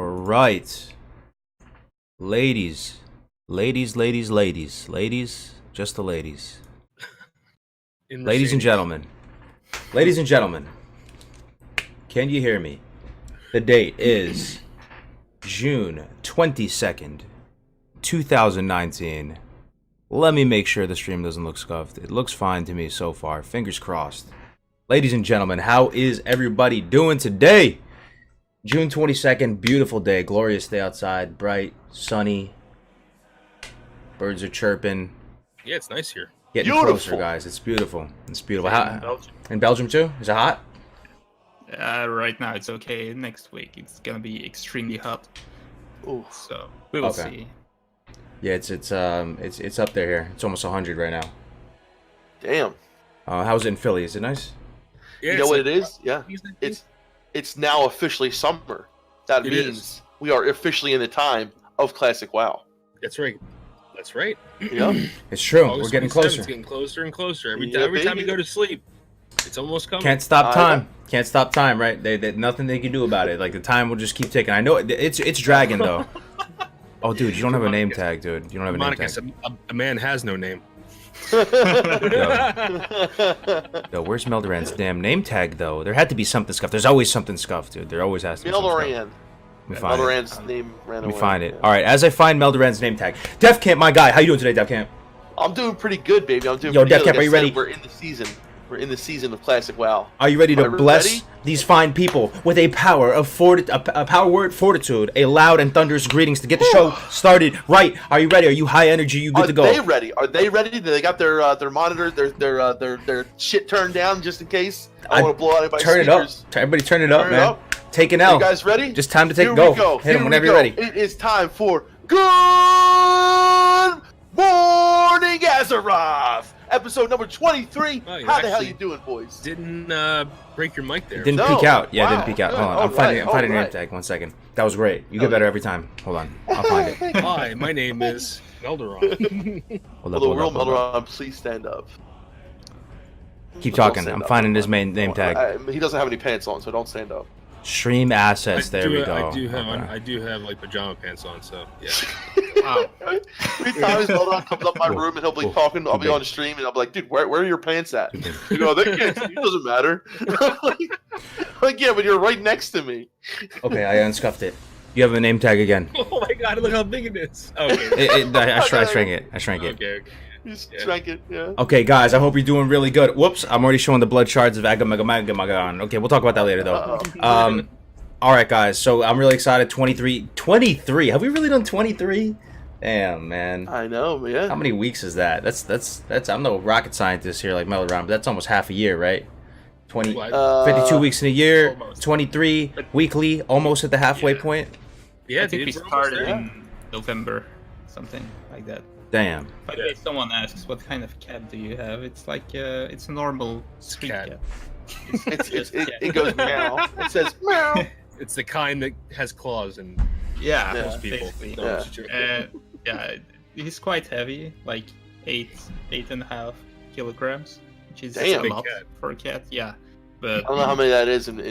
All right. Ladies, just the ladies. Ladies and gentlemen, can you hear me? The date is June 22nd, 2019. Let me make sure the stream doesn't look scuffed. It looks fine to me so far. Fingers crossed. Ladies and gentlemen, how is everybody doing today? June 22nd, beautiful day, glorious day outside, bright, sunny. Birds are chirping. Yeah, it's nice here. Getting closer, guys. It's beautiful. It's beautiful. In Belgium too? Is it hot? Right now it's okay. Next week it's gonna be extremely hot. Ooh. So we will see. Yeah, it's up there here. It's almost 100 right now. Damn. How's it in Philly? Is it nice? Yeah, you know what it is? Yeah. It's now officially summer. That means we are officially in the time of Classic WoW. That's right. That's right. Yeah. It's true. We're getting closer. It's getting closer and closer. Every time you go to sleep, it's almost coming. Can't stop time. Can't stop time, right? They nothing they can do about it. Like, the time will just keep ticking. I know it's dragging, though. Oh, dude, you don't have a name tag, dude. You don't have a name tag. A man has no name. Yo, where's Meldoran's damn name tag, though? There had to be something scuffed. There's always something scuffed, dude. There always has to be Meldoran. Meldoran's name ran away. We find it. All right, as I find Meldoran's name tag. Def Camp, my guy. How you doing today, Def Camp? I'm doing pretty good, baby. I'm doing Yo, pretty Def good. Camp, Like are you ready? We're in the season. We're in the season of Classic WoW. Are you ready to bless ready? these fine people with a power of a power word fortitude, a loud and thunderous greetings to get the show started right? Are you ready? Are you high energy? You good to go? Are they ready? Are they ready? Do they got their monitor, their shit turned down just in case? I don't want to blow out anybody's speakers. Everybody turn it up, turn man. It up. Take an L. You guys ready? Just time to take Here go. We go. Hit him whenever you're ready. It is time for Good Morning Azeroth, episode number 23. Oh, How the hell you doing, boys? Didn't break your mic there. Didn't peek out. Yeah, didn't peek out. Hold on. I'm finding your name tag. 1 second. That was great. You get better every time. Hold on. I'll find it. Hi, my name is Meldoran. Hold up, real Meldoran, please stand up. Keep talking. I'm finding his main name tag. He doesn't have any pants on, so don't stand up. Stream assets. There we go. I do have like pajama pants on, so yeah. Wow. Every time Meldoran comes up my room and he'll be talking, I'll be on the stream and I'll be like, dude, where are your pants at? You know, they can't see. It doesn't matter. like, yeah, but you're right next to me. Okay, I unscuffed it. You have a name tag again. Oh my god, look how big it is. Okay. I shrank it. Okay. You just drank it, yeah. Okay, guys, I hope you're doing really good. Whoops, I'm already showing the blood shards of Agamagagan. Okay, we'll talk about that later, though. All right, guys, so I'm really excited. 23. Have we really done 23? Damn, man. I know, yeah. How many weeks is that? That's. I'm no rocket scientist here like Meldoran, but that's almost half a year, right? 52 weeks in a year, almost. 23 weekly, almost at the halfway point. Yeah, I think we started in November, something like that. Damn. By the way, someone asks, what kind of cat do you have? It's like, it's a normal street cat. It goes meow. It says meow. It's the kind that has claws and most people. Yeah, he's quite heavy, like 8.5 kilograms, which is a lot for a cat. Yeah, but I don't know how many that is in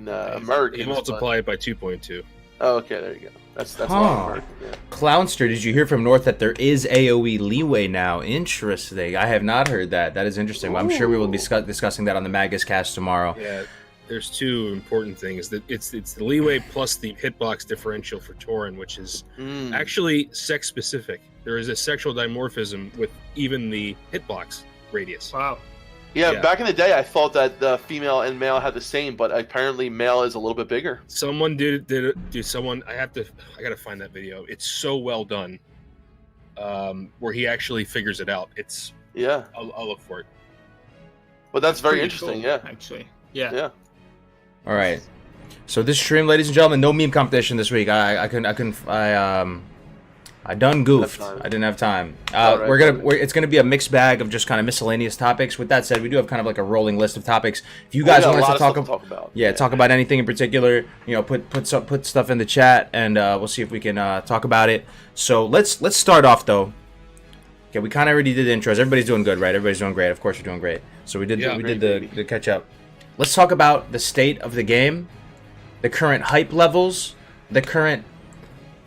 American. You multiply it by 2.2. Oh, okay, there you go. That's a lot of American, yeah. Clownster, did you hear from North that there is AoE Leeway now? Interesting. I have not heard that. That is interesting. I'm sure we will be discussing that on the Magus cast tomorrow. Yeah, there's two important things. That it's the Leeway plus the hitbox differential for Tauren, which is actually sex specific. There is a sexual dimorphism with even the hitbox radius. Wow. Yeah, back in the day, I thought that the female and male had the same, but apparently male is a little bit bigger. Someone did someone. I gotta find that video. It's so well done. Where he actually figures it out. It's I'll look for it. But that's very interesting. Cool, yeah, actually. Yeah. All right. So this stream, ladies and gentlemen, no meme competition this week. I done goofed. I didn't have time. It's gonna be a mixed bag of just kind of miscellaneous topics. With that said, we do have kind of like a rolling list of topics. If you guys want us to talk about, talk about anything in particular, you know, put stuff in the chat, and we'll see if we can talk about it. So let's start off though. Okay, we kind of already did the intros. Everybody's doing good, right? Everybody's doing great. Of course, you're doing great. So we did the catch up. Let's talk about the state of the game, the current hype levels, the current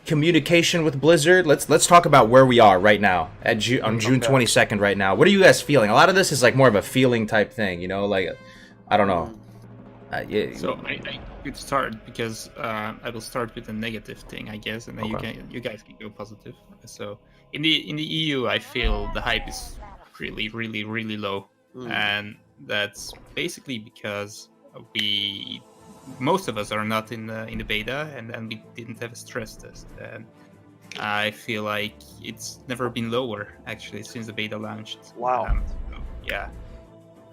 communication with Blizzard. Let's talk about where we are right now on June 22nd right now. What are you guys feeling? A lot of this is like more of a feeling type thing, you know, like I don't know. Yeah. So I could start because I will start with a negative thing, I guess, and then you guys can go positive. So in the EU, I feel the hype is really, really, really low, and that's basically because most of us are not in the beta, and we didn't have a stress test. And I feel like it's never been lower actually since the beta launched. Wow. So, yeah.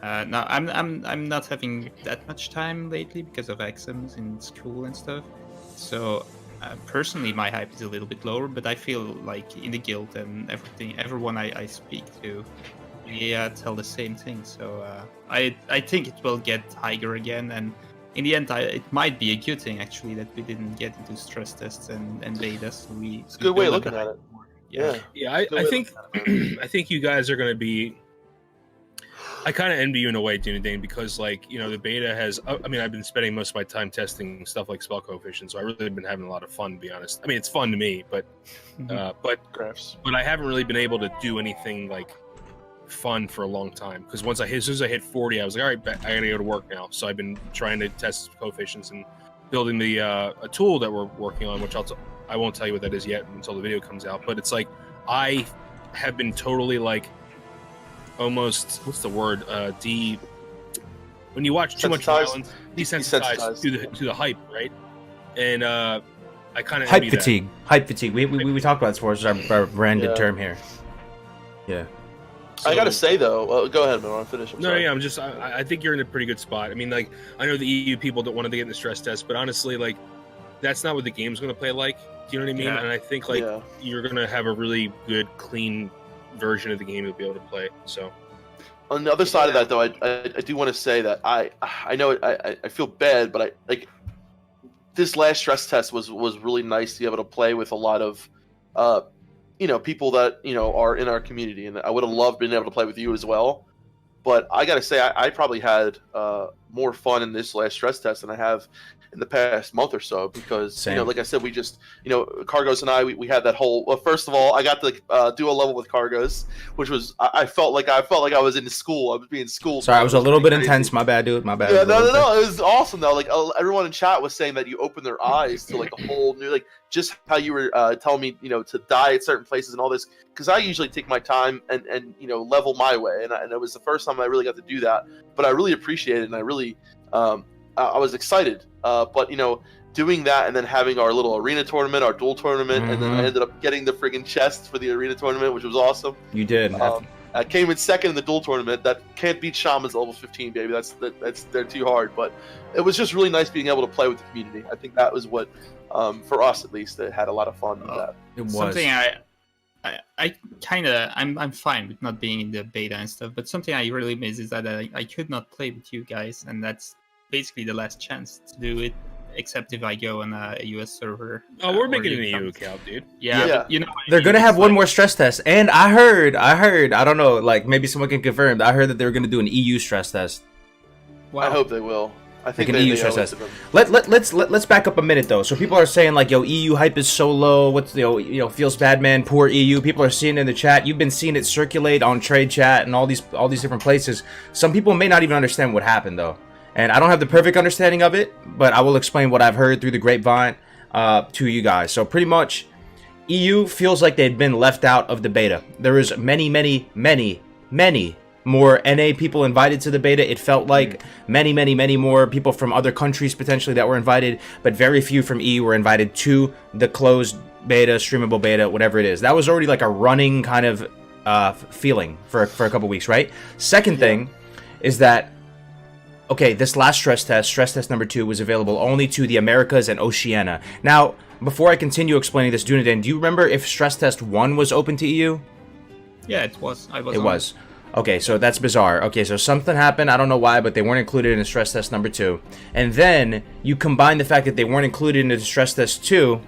Now I'm not having that much time lately because of exams in school and stuff. So personally, my hype is a little bit lower, but I feel like in the guild and everyone I speak to, tell the same thing. So I think it will get higher again, and in the end, it might be a good thing actually that we didn't get into stress tests and betas. So it's a good way of looking at it. Yeah. I think I think you guys are going to be. I kind of envy you in a way, Dune, because like, you know, the beta has. I mean, I've been spending most of my time testing stuff like spell coefficient, so I really have been having a lot of fun, to be honest. I mean, it's fun to me, but I haven't really been able to do anything like fun for a long time, because as soon as I hit 40, I was like, all right, I gotta go to work now. So I've been trying to test coefficients and building the a tool that we're working on, which I won't tell you what that is yet until the video comes out. But it's like I have been totally like almost, what's the word, when you watch too much violence, desensitized to the hype, right? And I kind of hype fatigue. Hype fatigue. We talk about this for our branded term here. Yeah. So, I gotta say though, go ahead, man. I'll finish. I think you're in a pretty good spot. I mean, like, I know the EU people don't want to get in the stress test, but honestly, like, that's not what the game's going to play like. Do you know what I mean? Yeah. And I think like you're going to have a really good, clean version of the game you'll be able to play. So, on the other side of that, though, I do want to say that I know I feel bad, but this last stress test was really nice to be able to play with a lot of people that are in our community, and I would have loved being able to play with you as well. But I gotta say, I probably had more fun in this last stress test than I have in the past month or so, because like I said, we just Cargos and I we had that whole. Well, first of all, I got to do a level with Cargos, which was I felt like I was in school. I was being schooled. Sorry, I was a little bit intense. My bad, dude. My bad. Yeah, no. It was awesome though. Like everyone in chat was saying that you opened their eyes to like a whole new, like just how you were telling me to die at certain places and all this, because I usually take my time and level my way, and it was the first time I really got to do that. But I really appreciated it, and I really I was excited. But doing that and then having our little arena tournament, our duel tournament, and then I ended up getting the friggin' chest for the arena tournament, which was awesome. You did. I came in second in the duel tournament. That can't beat Shaman's level 15, baby. They're too hard. But it was just really nice being able to play with the community. I think that was what, for us at least, it had a lot of fun with that. It was something I'm fine with not being in the beta and stuff, but something I really miss is that I could not play with you guys, and that's basically the last chance to do it, except if I go on a US server. Oh, we're making an EU account, dude. Yeah. But, they're gonna have one more stress test, and I heard, I don't know, like maybe someone can confirm. I heard that they were gonna do an EU stress test. Wow. I hope they will. I think an EU stress test. Let's back up a minute though. So people are saying like, yo, EU hype is so low. What's feels bad, man. Poor EU. People are seeing it in the chat. You've been seeing it circulate on trade chat and all these different places. Some people may not even understand what happened though. And I don't have the perfect understanding of it, but I will explain what I've heard through the grapevine to you guys. So pretty much, EU feels like they'd been left out of the beta. There was many more NA people invited to the beta. It felt like many more people from other countries potentially that were invited, but very few from EU were invited to the closed beta, streamable beta, whatever it is. That was already like a running kind of feeling for a couple weeks, right? Second thing is that, okay, this last stress test number 2, was available only to the Americas and Oceania. Now, before I continue explaining this, Dunadan, do you remember if stress test 1 was open to EU? Yeah, it was. It was. Okay, so that's bizarre. Okay, so something happened, I don't know why, but they weren't included in the stress test number 2. And then you combine the fact that they weren't included in the stress test 2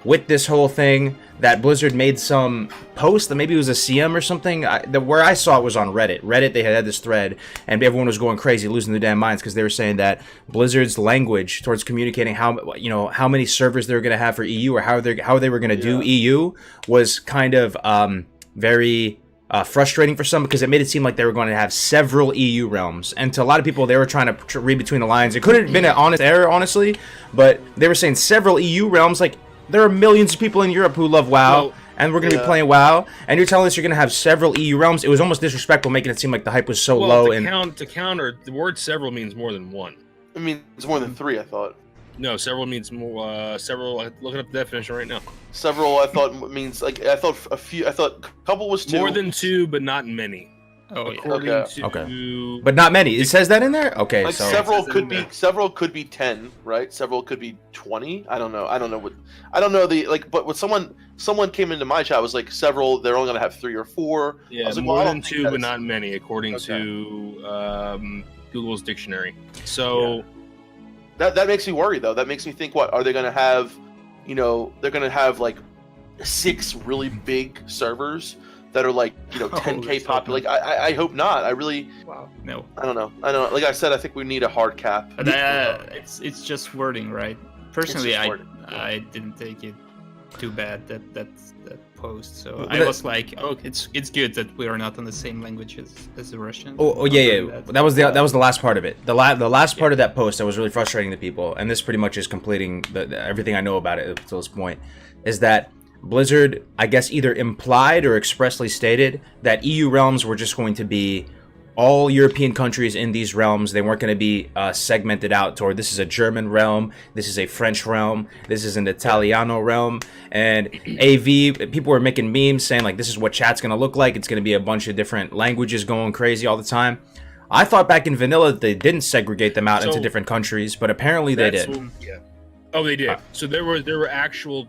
with this whole thing that Blizzard made some post that maybe it was a CM or something. Where I saw it was on Reddit. They had this thread, and everyone was going crazy, losing their damn minds because they were saying that Blizzard's language towards communicating how many servers they were going to have for EU or how they were going to do EU was kind of very frustrating for some, because it made it seem like they were going to have several EU realms, and to a lot of people they were trying to read between the lines. It could have been an honest error, honestly, but they were saying several EU realms. Like, there are millions of people in Europe who love WoW, and we're going to be playing WoW, and you're telling us you're going to have several EU realms. It was almost disrespectful, making it seem like the hype was so low. To counter, the word several means more than one. I mean, it's more than 3, I thought. No, several means more. Several. Looking up the definition right now. Several, I thought means like I thought a few. I thought a couple was 2. More than 2, but not many. Oh, okay. But not many. It says that in there. Okay, like so several could be 10, right? Several could be 20. I don't know the like. But when someone came into my chat, was like several. They're only gonna have 3 or 4. Yeah, like, more than 2, but not many, according to Google's dictionary. So. Yeah. That makes me worry, though. That makes me think, what are they going to have? They're going to have like 6 really big servers that are like 10K popular. Like I hope not. I really. Wow. No. I don't know. Like I said, I think we need a hard cap. It's just wording, right? Personally, I didn't take it too bad that post. So I was like, oh, it's good that we are not on the same language as the Russians. Yeah. That was the last part of it. The last part of that post that was really frustrating to people, and this pretty much is completing everything I know about it up to this point, is that Blizzard, I guess, either implied or expressly stated that EU realms were just going to be all European countries in these realms. They weren't going to be segmented out toward, this is a German realm, this is a French realm, this is an Italiano realm, and AV, people were making memes saying like, this is what chat's going to look like. It's going to be a bunch of different languages going crazy all the time. I thought back in vanilla they didn't segregate them out into different countries, but apparently they did. Yeah. Oh, they did. So there were actual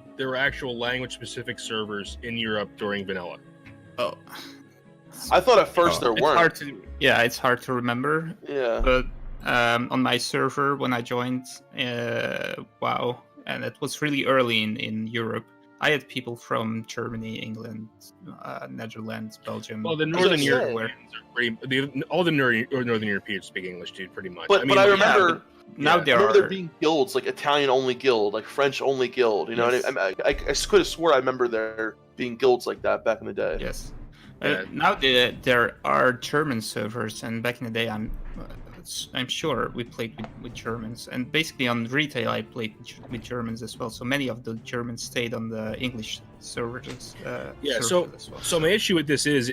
language specific servers in Europe during vanilla. Oh. I thought at first there weren't. It's hard to remember. Yeah. But on my server when I joined WoW, and it was really early in Europe, I had people from Germany, England, Netherlands, Belgium. Well, the Northern Europeans all the Northern Europeans speak English, dude, pretty much. But I remember. Now there being guilds, like Italian only guild, like French only guild. I could have swore I remember there being guilds like that back in the day. Yes. Now there are German servers, and back in the day, I'm sure we played with Germans, and basically on retail I played with Germans as well. So many of the Germans stayed on the English servers. So my issue with this is,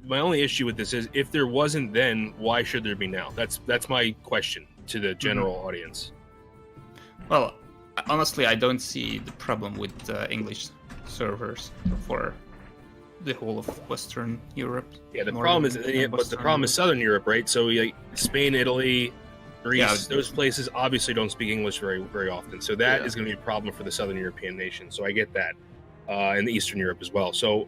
my only issue with this is, if there wasn't then, why should there be now? That's my question to the general audience. Well, honestly, I don't see the problem with English servers for the whole of Western Europe. Yeah, the problem is Southern Europe, right? So like Spain, Italy, Greece, those places obviously don't speak English very, very often. So that is going to be a problem for the Southern European nations. So I get that, and the Eastern Europe as well. So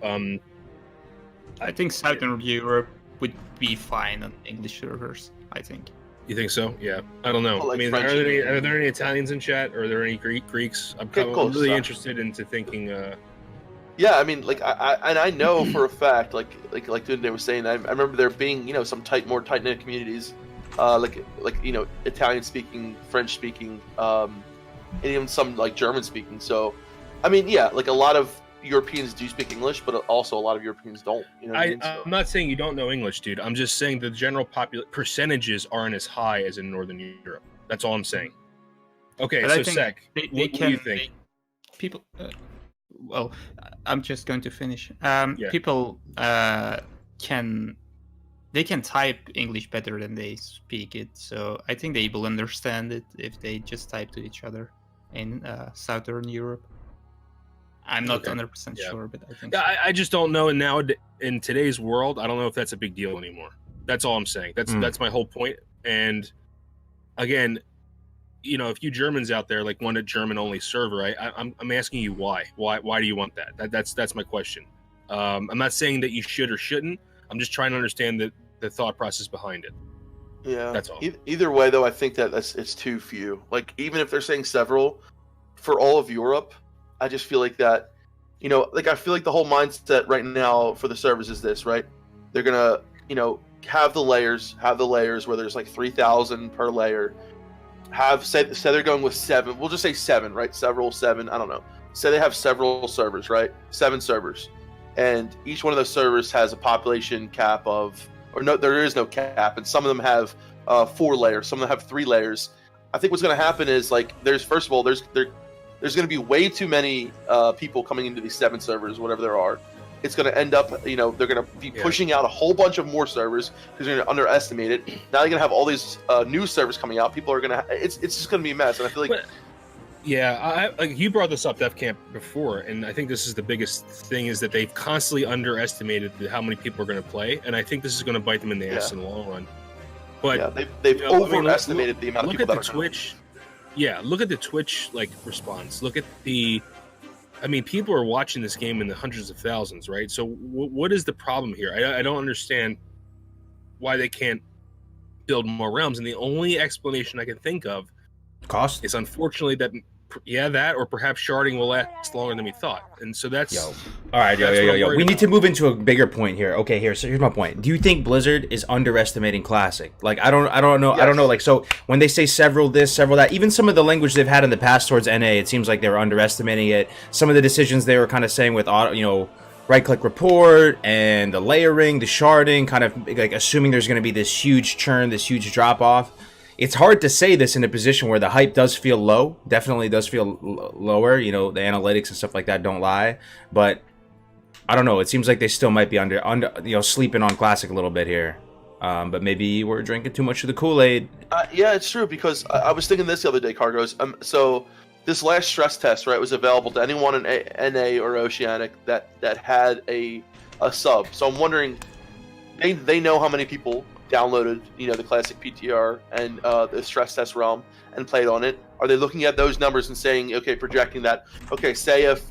I think Southern Europe would be fine on English servers, I think. You think so? Yeah. I don't know. Well, like, I mean, are there any Italians in chat? Or are there any Greeks? I'm really interested into thinking. Yeah, I mean, like I know for a fact, like Tunde was saying, I remember there being some more tight knit communities, like Italian speaking, French speaking, and even some like German speaking. So, I mean, yeah, like a lot of Europeans do speak English, but also a lot of Europeans don't. I'm not saying you don't know English, dude. I'm just saying the general percentages aren't as high as in Northern Europe. That's all I'm saying. Okay, but so Sec, what do you think? People, well, I'm just going to finish. People can type English better than they speak it, so I think they will understand it if they just type to each other in Southern Europe. I'm not 100% sure, but I think. I just don't know. And now in today's world, I don't know if that's a big deal anymore. That's all I'm saying. That's my whole point. And again, if you Germans out there like want a German only server, I'm asking you why. Why do you want that? That's my question. I'm not saying that you should or shouldn't. I'm just trying to understand the thought process behind it. Yeah, that's all. Either way, though, I think that it's too few. Like even if they're saying several, for all of Europe. I just feel like that, like I feel like the whole mindset right now for the servers is this, right? They're gonna, have the layers where there's like 3,000 per layer. Say they're going with 7. We'll just say 7, right? Seven. I don't know. Say they have several servers, right? 7 servers, and each one of those servers has a population cap of, or no, there is no cap, and some of them have 4 layers, some of them have 3 layers. I think what's going to happen is like there's going to be way too many people coming into these 7 servers, whatever there are. It's going to end up, they're going to be pushing out a whole bunch of more servers because they're going to underestimate it. Now they're going to have all these new servers coming out. People are going to, it's just going to be a mess. And I feel like, like you brought this up, Def Camp, before, and I think this is the biggest thing is that they've constantly underestimated how many people are going to play, and I think this is going to bite them in the ass in the long run. But they've overestimated the amount of people that are Twitch. Yeah, look at the Twitch response. Look at people are watching this game in the hundreds of thousands, right? So what is the problem here? I don't understand why they can't build more realms, and the only explanation I can think of cost is unfortunately that or perhaps sharding will last longer than we thought, and so that's all right. We need to move into a bigger point here. Okay, so here's my point. Do you think Blizzard is underestimating Classic? Like I don't know. Yes. I don't know. Like, so when they say several this, several that, even some of the language they've had in the past towards NA, it seems like they were underestimating it. Some of the decisions they were kind of saying with right click report and the layering, the sharding, kind of like assuming there's going to be this huge churn, this huge drop off. It's hard to say this in a position where the hype does feel low. Definitely does feel lower. The analytics and stuff like that don't lie. But I don't know. It seems like they still might be under sleeping on Classic a little bit here. But maybe we're drinking too much of the Kool-Aid. Yeah, it's true, because I was thinking this the other day, Cargos. So this last stress test, right, was available to anyone in NA or Oceanic that had a sub. So I'm wondering, they know how many people downloaded, the Classic PTR and the stress test realm and played on it. Are they looking at those numbers and saying, okay, projecting that, okay, say if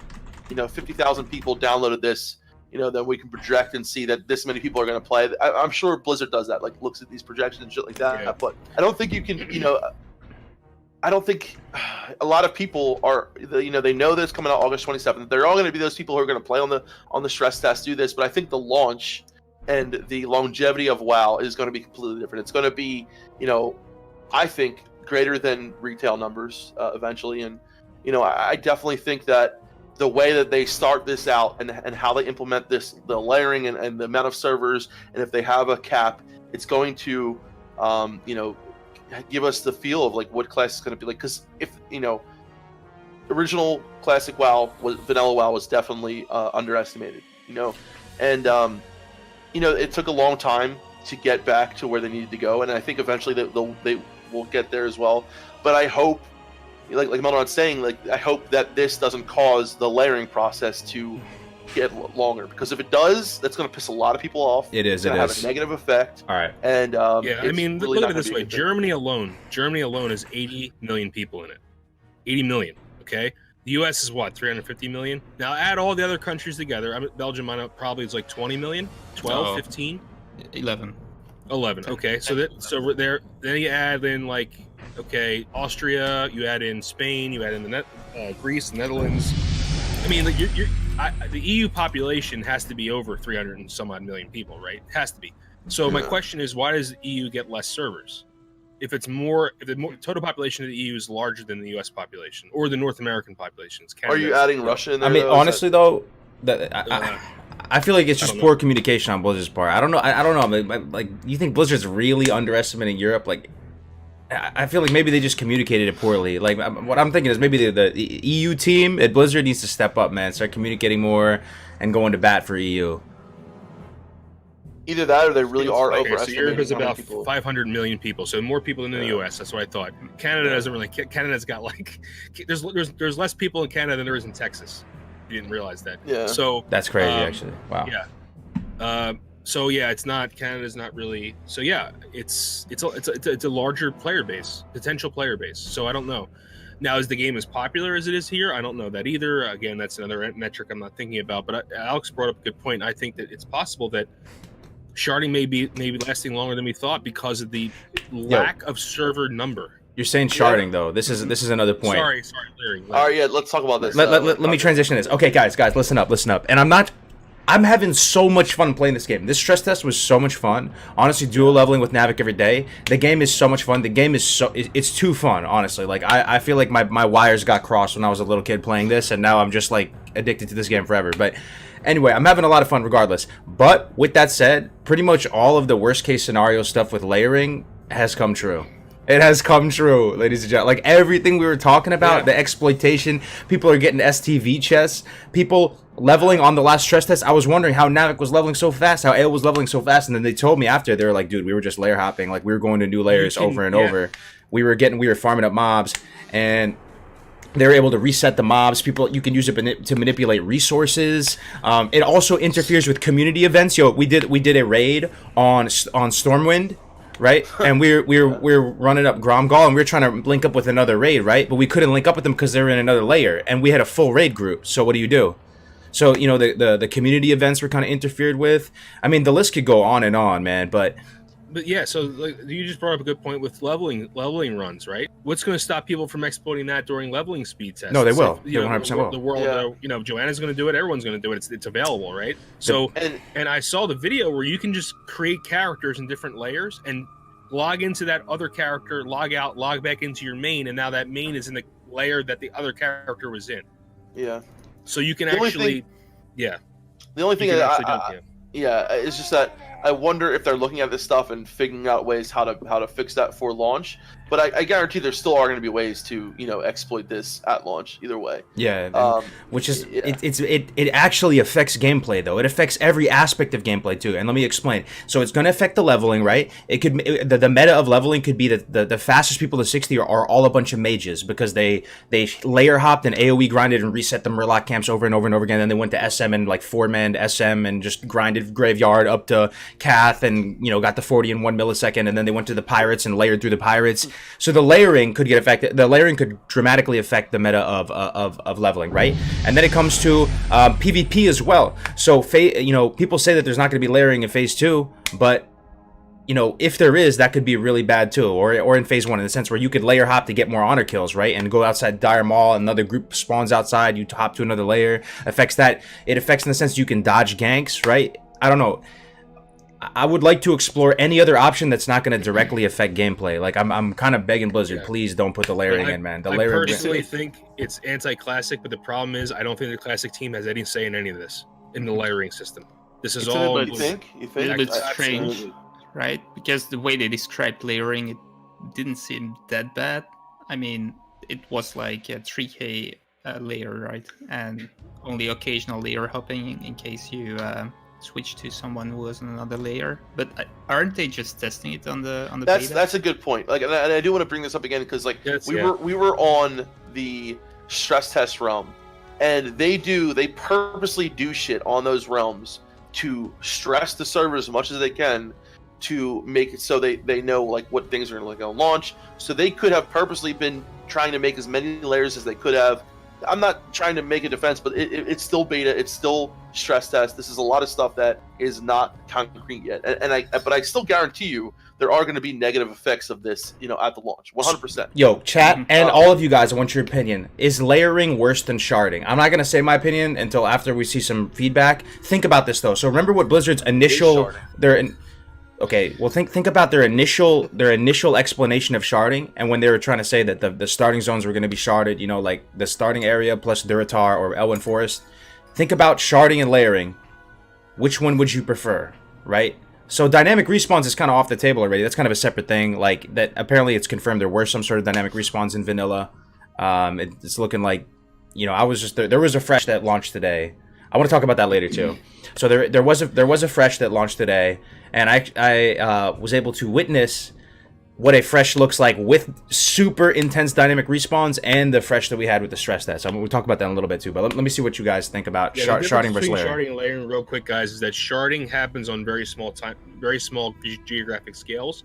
50,000 people downloaded this, then we can project and see that this many people are going to play. I'm sure Blizzard does that, like looks at these projections and shit like that. Yeah. But I don't think you can, I don't think a lot of people are, they know that it's coming out August 27th. They're all going to be those people who are going to play on the stress test, do this. But I think the launch and the longevity of WoW is going to be completely different. It's going to be, I think, greater than retail numbers eventually. And, I definitely think that the way that they start this out and how they implement this, the layering and the amount of servers, and if they have a cap, it's going to, give us the feel of like what Classic is going to be like. Because if, original Classic WoW, vanilla WoW was definitely underestimated, and, it took a long time to get back to where they needed to go, and I think eventually they will get there as well. But I hope, like Melron's saying, I hope that this doesn't cause the layering process to get longer, because if it does, that's going to piss a lot of people off. It is. It's going to have a negative effect. All right. And really look at it this way: Germany alone is 80 million people in it. 80 million. Okay. The U.S. is what, 350 million? Now add all the other countries together. Belgium probably is like 20 million, 12, 15, 11. 11. Okay, so there. Then you add in Austria. You add in Spain. You add in Greece, the Netherlands. I mean, the EU population has to be over 300 and some odd million people, right? It has to be. So my question is, why does the EU get less servers? If the total population of the EU is larger than the U.S. population or the North American populations, are you adding Russia in there? I mean, honestly, though, I feel like it's just poor communication on Blizzard's part. I don't know. Like, you think Blizzard's really underestimating Europe? Like, I feel like maybe they just communicated it poorly. Like, what I'm thinking is maybe the EU team at Blizzard needs to step up, man. Start communicating more and going to bat for EU. Either that or they really are overestimating. So Europe is about 500 million people, so more people than the U.S. That's what I thought. Canada doesn't really. Canada's got there's less people in Canada than there is in Texas. You didn't realize that. Yeah. So that's crazy, actually. Wow. Yeah. So yeah, it's not. Canada's not really. So yeah, it's a larger player base, potential player base. So I don't know. Now, is the game as popular as it is here? I don't know that either. Again, that's another metric I'm not thinking about. But Alex brought up a good point. I think that it's possible that sharding may be lasting longer than we thought because of the lack of server number. You're saying sharding though. This is another point. Sorry, layering. All right, yeah, let's talk about this. Let me transition this. Okay, guys, listen up. And I'm having so much fun playing this game. This stress test was so much fun. Honestly, dual leveling with Navik every day. The game is so much fun. The game is it's too fun, honestly. Like I feel like my wires got crossed when I was a little kid playing this, and now I'm just like addicted to this game forever. But anyway, I'm having a lot of fun regardless. But with that said, pretty much all of the worst case scenario stuff with layering has come true. It has come true, ladies and gentlemen. Like everything we were talking about, the exploitation, people are getting STV chests, people leveling on the last stress test. I was wondering how Navik was leveling so fast, how Ale was leveling so fast, and then they told me after, they were like, dude, we were just layer hopping, like we were going to new layers over and over. We were farming up mobs, and they were able to reset the mobs. You can use it to manipulate resources. It also interferes with community events. Yo, we did a raid on Stormwind, right? And we're running up Gromgall, and we were trying to link up with another raid, right? But we couldn't link up with them because they were in another layer, and we had a full raid group. So what do? So, you know, the community events were kind of interfered with. I mean, the list could go on and on, man, but yeah, so like, you just brought up a good point with leveling runs, right? What's going to stop people from exploiting that during leveling speed tests? No, they will. They 100% will. The world, you know, Joanna's going to do it. Everyone's going to do it. It's available, right? So, and I saw the video where you can just create characters in different layers and log into that other character, log out, log back into your main, and now that main is in the layer that the other character was in. Yeah. So you can actually, The only thing it's just that I wonder if they're looking at this stuff and figuring out ways how to fix that for launch. But I guarantee there still are going to be ways to, you know, exploit this at launch either way. Yeah, which is it actually affects gameplay though. It affects every aspect of gameplay too. And let me explain. So it's going to affect the leveling, right? It could the meta of leveling could be that the fastest people to 60 are all a bunch of mages because they layer hopped and AoE grinded and reset the Murloc camps over and over and over again. Then they went to SM and like 4-man SM and just grinded Graveyard up to Cath and, you know, got the 40 in 1 millisecond, and then they went to the Pirates and layered through the Pirates. So the layering could get affected. The layering could dramatically affect the meta of leveling, right? And then it comes to PvP as well. So, you know, people say that there's not going to be layering in Phase 2, but, you know, if there is, that could be really bad too. Or in Phase 1, in the sense where you could layer hop to get more honor kills, right? And go outside Dire Maul, another group spawns outside, you hop to another layer. Affects that. It affects in the sense you can dodge ganks, right? I don't know. I would like to explore any other option that's not going to directly affect gameplay. Like I'm kind of begging Blizzard, please don't put the layering in, man. I personally think it's anti-classic, but the problem is I don't think the classic team has any say in any of this in the layering system. This is all. You think? A little bit strange, right? Because the way they described layering, it didn't seem that bad. I mean, it was like a 3K layer, right? And only occasional layer hopping in case you switch to someone who was in another layer. But aren't they just testing it on the beta? That's a good point. Like, and I do want to bring this up again because like we were on the stress test realm, and they purposely do shit on those realms to stress the server as much as they can to make it so they know like what things are going to launch. So they could have purposely been trying to make as many layers as they could have. I'm not trying to make a defense, but it's still beta. It's still stress test. This is a lot of stuff that is not concrete yet. But I still guarantee you there are going to be negative effects of this, you know, at the launch. 100%. Yo, chat and all of you guys, I want your opinion. Is layering worse than sharding? I'm not going to say my opinion until after we see some feedback. Think about this though. So remember what Blizzard's initial Okay, well think about their initial explanation of sharding, and when they were trying to say that the starting zones were going to be sharded, you know, like the starting area plus Duratar or Elwyn Forest. Think about sharding and layering. Which one would you prefer, right? So dynamic respawns is kind of off the table already. That's kind of a separate thing. Like that, apparently it's confirmed there were some sort of dynamic respawns in vanilla. It's looking like, you know, there was a fresh that launched today. I want to talk about that later too. So there was a fresh that launched today, and I was able to witness what a fresh looks like with super intense dynamic respawns and the fresh that we had with the stress test. So we'll talk about that in a little bit too. But let me see what you guys think about sharding versus layering. Sharding and layering, real quick, guys, is that sharding happens on very small geographic scales.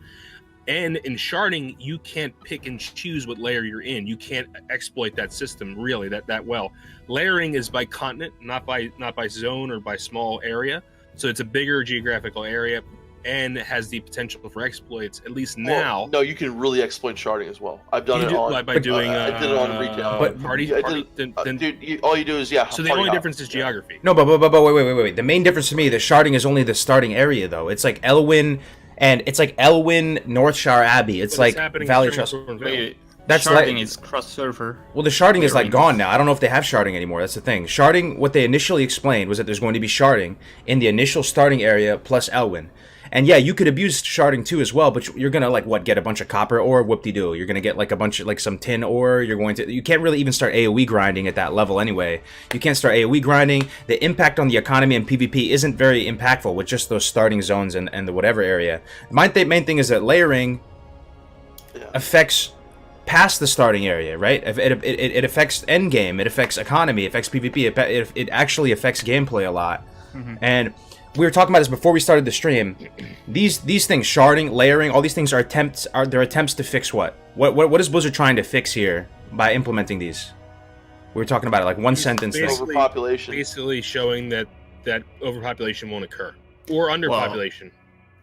And in sharding, you can't pick and choose what layer you're in. You can't exploit that system really that well. Layering is by continent, not by zone or by small area. So it's a bigger geographical area. and has the potential for exploits. At least now. Well, no, you can really exploit sharding as well. I've done it on by doing. I did it on retail. But party. Dude, all you do is So the only difference is geography. No, but wait. The main difference to me, the sharding is only the starting area though. It's like Elwyn, and it's like Elwyn, Northshire Abbey. It's like Valley Trust. That's sharding is cross-server. Well, the sharding is like gone now. I don't know if they have sharding anymore. That's the thing. Sharding, what they initially explained was that there's going to be sharding in the initial starting area plus Elwyn. And yeah, you could abuse sharding too as well, but you're gonna get a bunch of copper ore, whoop-de-doo. You're gonna get like a bunch of some tin ore. You can't really even start AoE grinding at that level anyway. You can't start AoE grinding. The impact on the economy and PvP isn't very impactful with just those starting zones and the whatever area. My main thing is that layering affects past the starting area, right? It affects endgame, it affects economy, it affects PvP, it actually affects gameplay a lot. And we were talking about this before we started the stream. These things, sharding, layering, all these things are attempts to fix what? What is Blizzard trying to fix here by implementing these? We were talking about it like one sentence. Overpopulation. Basically showing that overpopulation won't occur. Or underpopulation.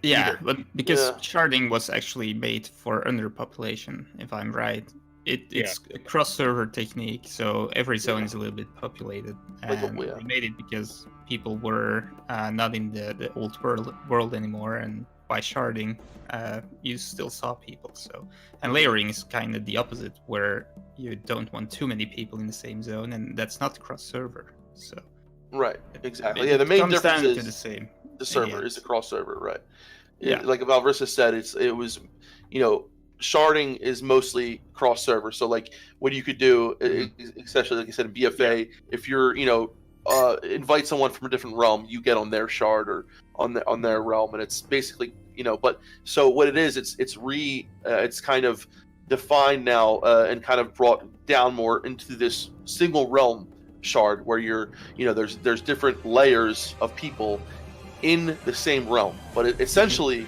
Yeah, but because sharding was actually made for underpopulation, if I'm right. It's a cross-server technique, so every zone is a little bit populated. And we made it because people were not in the old world anymore, and by sharding, you still saw people. So, and layering is kind of the opposite, where you don't want too many people in the same zone, and that's not cross-server. So, right, exactly. The main difference is the server is a cross-server, right? Yeah, like Valversa said, it was, sharding is mostly cross-server. So like what you could do, especially like I said in BFA, if you're invite someone from a different realm, you get on their shard or on their realm, and it's basically But so what it is, it's kind of defined now and kind of brought down more into this single realm shard where there's different layers of people in the same realm, but it essentially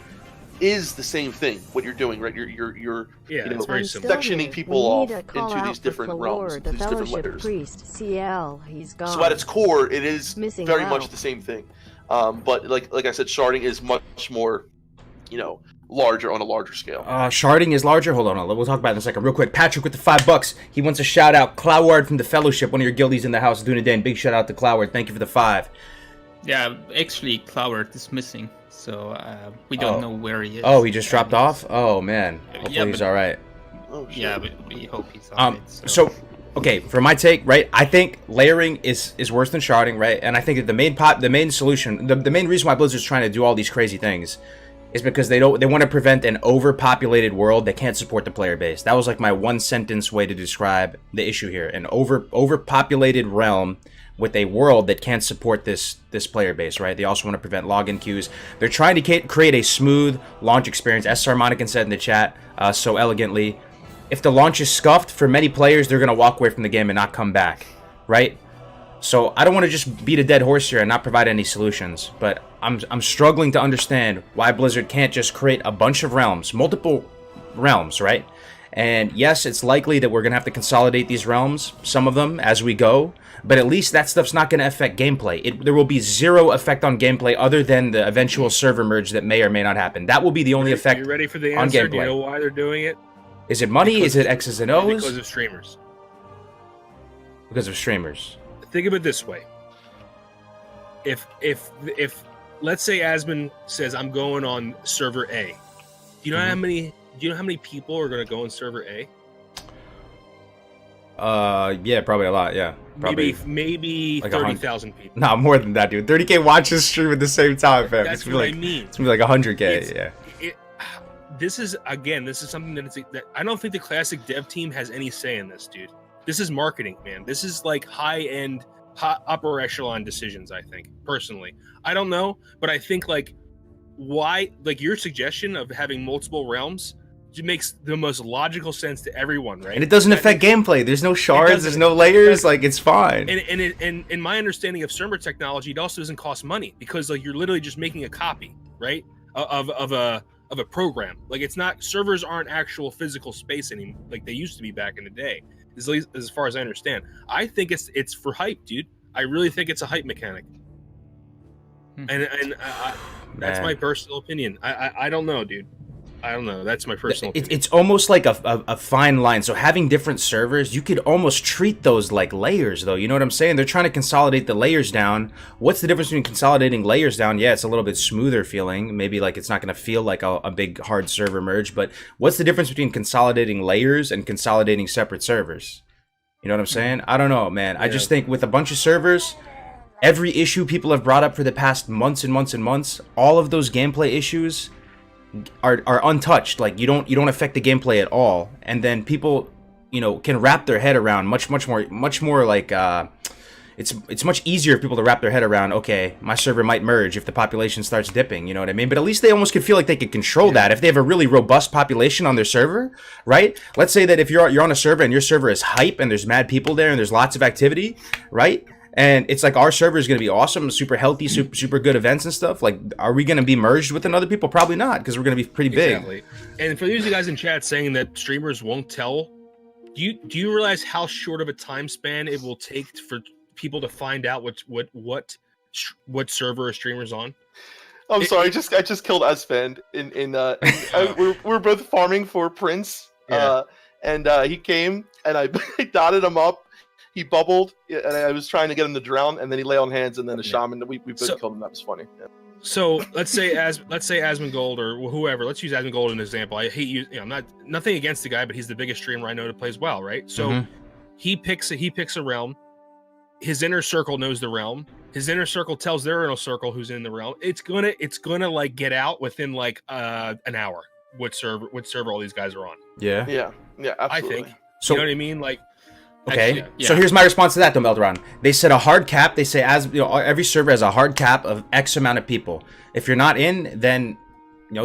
is the same thing. What you're doing, right? You're it's very simple. Sectioning people off into these different realms, these different layers. Priest, CL, he's gone. So at its core, it is very much the same thing. But like I said, sharding is much more, larger on a larger scale. Sharding is larger. Hold on, we'll talk about it in a second. Real quick, Patrick with the $5. He wants a shout out. Cloward from the Fellowship, one of your guildies in the house, doing a day. And big shout out to Cloward. Thank you for the 5. Yeah, actually, Cloward is missing, so we don't know where he is. Oh, he just dropped off? Oh, man. Hopefully he's all right. Oh, yeah, but we hope he's all right. So, okay, for my take, right, I think layering is worse than sharding, right? And I think that the main solution, the main reason why Blizzard's trying to do all these crazy things is because they want to prevent an overpopulated world that can't support the player base. That was like my one sentence way to describe the issue here. An overpopulated realm with a world that can't support this player base, right? They also want to prevent login queues. They're trying to create a smooth launch experience, as Sarmonican said in the chat so elegantly. If the launch is scuffed, for many players, they're going to walk away from the game and not come back, right? So I don't want to just beat a dead horse here and not provide any solutions, but I'm struggling to understand why Blizzard can't just create a bunch of realms, multiple realms, right? And yes, it's likely that we're going to have to consolidate these realms, some of them, as we go, but at least that stuff's not going to affect gameplay. There will be zero effect on gameplay other than the eventual server merge that may or may not happen. That will be the only effect on gameplay. You ready for the answer? Do you know why they're doing it? Is it money? Is it X's and O's? Because of streamers. Because of streamers. Think of it this way. If let's say Asmon says I'm going on server A. Do you know how many people are going to go on server A? Yeah, probably a lot. Yeah, probably maybe like 30,000 people. Nah, more than that, dude. 30K watches stream at the same time, fam. That's what I mean. It's gonna be like 100K. This is something that I don't think the classic dev team has any say in this, dude. This is marketing, man. This is like high-end, upper echelon decisions, I think, personally. I don't know, but I think why your suggestion of having multiple realms makes the most logical sense to everyone, right? And it doesn't affect gameplay. There's no shards, there's no layers, it's fine. And in my understanding of server technology, it also doesn't cost money because you're literally just making a copy, right? Of a program. It's not, servers aren't actual physical space anymore like they used to be back in the day. As far as I understand, I think it's for hype, dude. I really think it's a hype mechanic. And That's my personal opinion. I don't know, dude. I don't know. That's my personal opinion. It's almost like a fine line. So having different servers, you could almost treat those like layers, though. You know what I'm saying? They're trying to consolidate the layers down. What's the difference between consolidating layers down? Yeah, it's a little bit smoother feeling. Maybe like it's not going to feel like a big hard server merge. But what's the difference between consolidating layers and consolidating separate servers? You know what I'm saying? I don't know, man. Yeah. I just think with a bunch of servers, every issue people have brought up for the past months and months and months, all of those gameplay issues are untouched. Like you don't affect the gameplay at all, and then people, you know, can wrap their head around much more like it's much easier for people to wrap their head around. Okay, my server might merge if the population starts dipping. You know what I mean? But at least they almost could feel like they could control that if they have a really robust population on their server, right? Let's say that if you're on a server and your server is hype and there's mad people there and there's lots of activity, right? And it's like our server is going to be awesome, super healthy, super good events and stuff. Like, are we going to be merged with other people? Probably not, because we're going to be pretty big. Exactly. And for those of you guys in chat saying that streamers won't tell, do you realize how short of a time span it will take for people to find out what server a streamer's on? I'm sorry, I just killed Asfand we're both farming for Prince. Yeah. And he came and I dotted him up. He bubbled, and I was trying to get him to drown, and then he lay on hands, and then a shaman. We both killed him. That was funny. Yeah. So let's say Asmongold or whoever. Let's use Asmongold as an example. I hate you. I'm nothing against the guy, but he's the biggest streamer I know that plays WoW, right? So he picks a realm. His inner circle knows the realm. His inner circle tells their inner circle who's in the realm. It's gonna like get out within like an hour. What server all these guys are on? Yeah, absolutely. I think. So you know what I mean, like. Okay, so here's my response to that, though, Melderon. They set a hard cap. They say, as you know, every server has a hard cap of X amount of people. If you're not in, then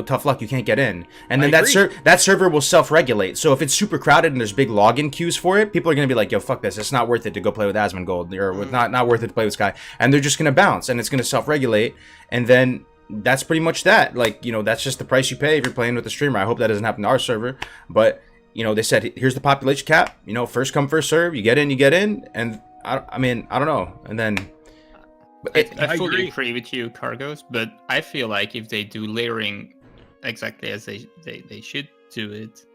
tough luck, you can't get in. And then that server will self-regulate. So if it's super crowded and there's big login queues for it, people are gonna be like, yo, fuck this. It's not worth it to go play with Asmongold, or not worth it to play with Sky. And they're just gonna bounce, and it's gonna self-regulate, and then that's pretty much that. Like, that's just the price you pay if you're playing with a streamer. I hope that doesn't happen to our server, but. They said, here's the population cap, first come, first serve, you get in, and I mean, I don't know. And then... I fully agree with you, Cargos, but I feel like if they do layering exactly as they should do it,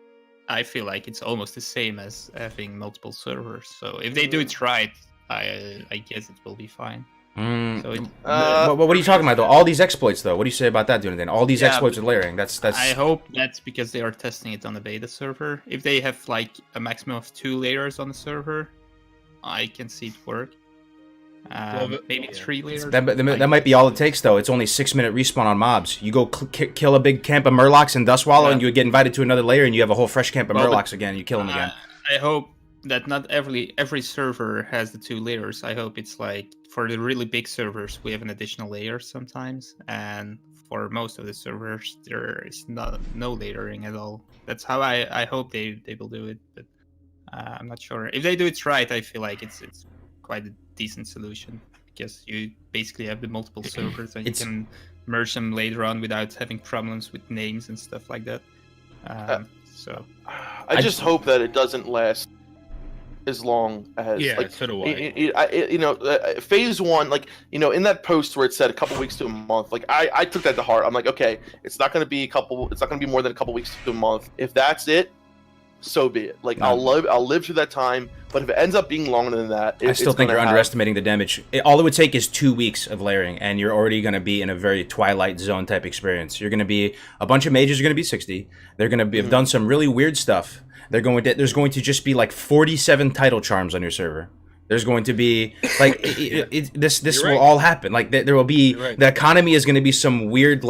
I feel like it's almost the same as having multiple servers. So if they do it right, I guess it will be fine. So what are you talking about, though? All these exploits, though. What do you say about that, Dunedin? All these exploits with layering. That's. I hope that's because they are testing it on the beta server. If they have like a maximum of 2 layers on the server, I can see it work. Maybe 3 layers. That might be all it takes, though. It's only 6-minute respawn on mobs. You go kill a big camp of Murlocs and Dustwallow, and you get invited to another layer, and you have a whole fresh camp of Murlocs again. And you kill them again. I hope that not every server has the 2 layers. I hope it's like for the really big servers we have an additional layer sometimes, and for most of the servers there is no layering at all. That's how I hope they will do it, but I'm not sure. If they do it right, I feel like it's quite a decent solution, because you basically have the multiple servers and you can merge them later on without having problems with names and stuff like that. So I just hope that it doesn't last as long as so do I. phase 1, in that post where it said a couple weeks to a month, I took that to heart. I'm like, okay, it's not going to be more than a couple weeks to a month. If that's it, so be it. I'll live through that time. But if it ends up being longer than that, I still think you're underestimating the damage. All it would take is 2 weeks of layering, and you're already going to be in a very Twilight Zone type experience. You're going to be a bunch of mages are going to be 60. They're going to have done some really weird stuff. There's going to just be 47 title charms on your server. There's going to be this will all happen. There will be the economy is going to be some weird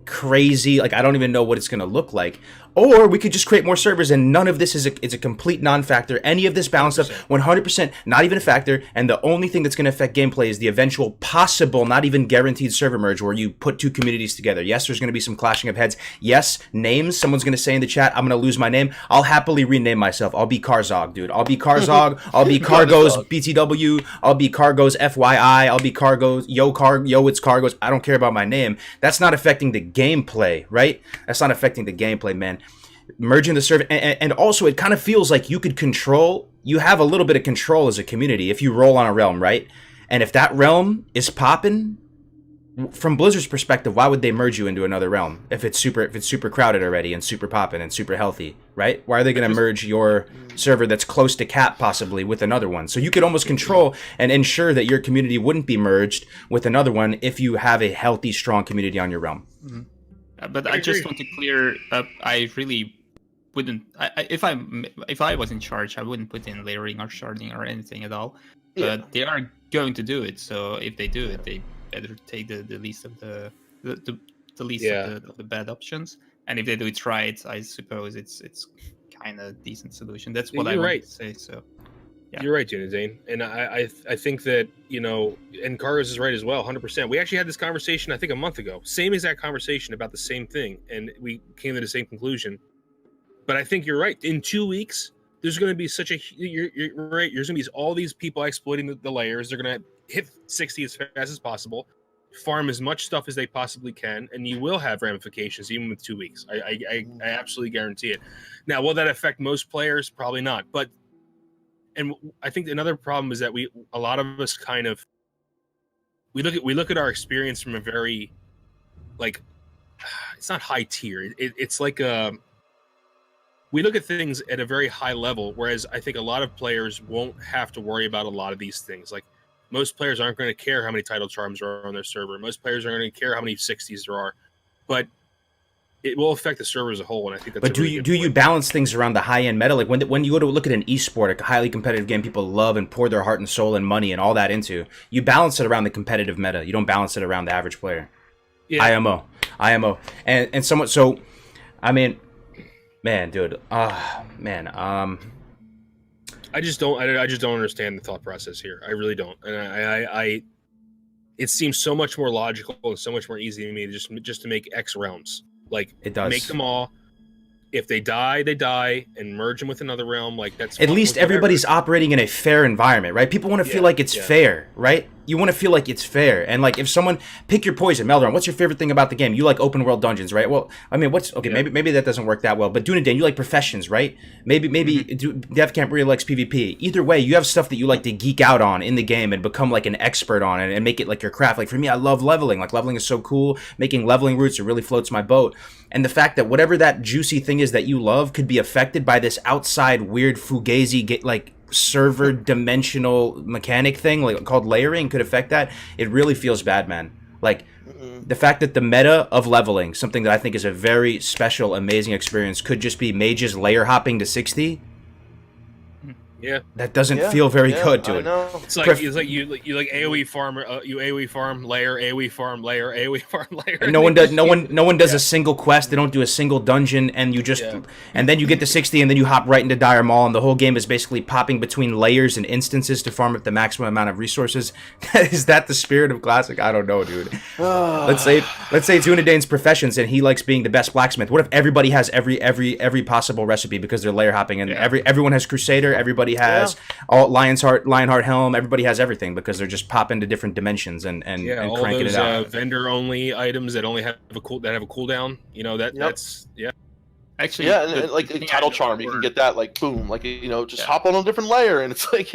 crazy, I don't even know what it's going to look like. Or we could just create more servers, and none of this is a complete non-factor. Any of this balanced up, 100% not even a factor, and the only thing that's going to affect gameplay is the eventual possible, not even guaranteed server merge where you put 2 communities together. Yes, there's going to be some clashing of heads. Yes, names. Someone's going to say in the chat, I'm going to lose my name. I'll happily rename myself. I'll be Karzog, dude. I'll be Karzog. I'll be Cargo's BTW. I'll be Cargo's FYI. I'll be Cargo's Yo, it's Cargo's. I don't care about my name. That's not affecting the gameplay, right? That's not affecting the gameplay, man. Merging the server, and also it kind of feels like you have a little bit of control as a community if you roll on a realm, right? And if that realm is popping, from Blizzard's perspective, why would they merge you into another realm if it's super crowded already and super poppin' and super healthy, right? Why are they going to merge your server that's close to cap possibly with another one? So you could almost control and ensure that your community wouldn't be merged with another one if you have a healthy, strong community on your realm. But I just want to clear up. I really wouldn't. If I was in charge, I wouldn't put in layering or sharding or anything at all. But they are going to do it. So if they do it, they better take the least of the least of the bad options. And if they do it right, I suppose it's kind of decent solution. That's what I want to say. So yeah. You're right, Junidane. And I think that, and Carlos is right as well, 100%. We actually had this conversation, I think, a month ago. Same exact conversation about the same thing. And we came to the same conclusion. But I think you're right. In 2 weeks, there's going to be you're right. There's going to be all these people exploiting the layers. They're going to hit 60 as fast as possible, farm as much stuff as they possibly can, and you will have ramifications even with 2 weeks. I absolutely guarantee it. Now, will that affect most players? Probably not. And I think another problem is that a lot of us kind of we look at our experience from a very it's not high tier. It's like we look at things at a very high level, whereas I think a lot of players won't have to worry about a lot of these things. Like most players aren't going to care how many title charms are on their server. Most players aren't going to care how many 60s there are, but it will affect the server as a whole. And I think that's. But do you balance things around the high end meta? Like when you go to look at an esport, a highly competitive game, people love and pour their heart and soul and money and all that into. You balance it around the competitive meta. You don't balance it around the average player. Yeah. IMO, and somewhat. So, I mean. Man, dude. Man. I just don't understand the thought process here. I really don't. And I it seems so much more logical and so much more easy to me just to make X realms. Like it does. Make them all. If they die, they die, and merge them with another realm. Like that's at least everybody's operating in a fair environment, right? People want to feel like it's fair, right? You want to feel like it's fair. And like if someone pick your poison, Meldoron, what's your favorite thing about the game? You like open world dungeons, right? Well, I mean, maybe that doesn't work that well. But Dunedain, you like professions, right? Maybe Dev Camp really likes PvP. Either way, you have stuff that you like to geek out on in the game and become like an expert on and make it like your craft. Like for me, I love leveling. Like leveling is so cool. Making leveling routes, it really floats my boat. And the fact that whatever that juicy thing is that you love could be affected by this outside weird fugazi server dimensional mechanic thing called layering could affect that. It really feels bad, man. Like the fact that the meta of leveling, something that I think is a very special, amazing experience, could just be mages layer hopping to 60. Yeah, that doesn't feel very good to it. It's like you AOE farm, you AOE farm layer, AOE farm layer, AOE farm layer. And no one does a single quest. They don't do a single dungeon, and and then you get to 60, and then you hop right into Dire Maul, and the whole game is basically popping between layers and instances to farm up the maximum amount of resources. Is that the spirit of Classic? I don't know, dude. Let's say it's Dunedain's professions, and he likes being the best blacksmith. What if everybody has every possible recipe because they're layer hopping, and everyone has Crusader, everybody has all Lionheart Helm. Everybody has everything because they're just pop into different dimensions and cranking it out. Vendor only items that only have a cooldown. That's actually and like title charm, you can get that like boom, like just hop on a different layer, and it's like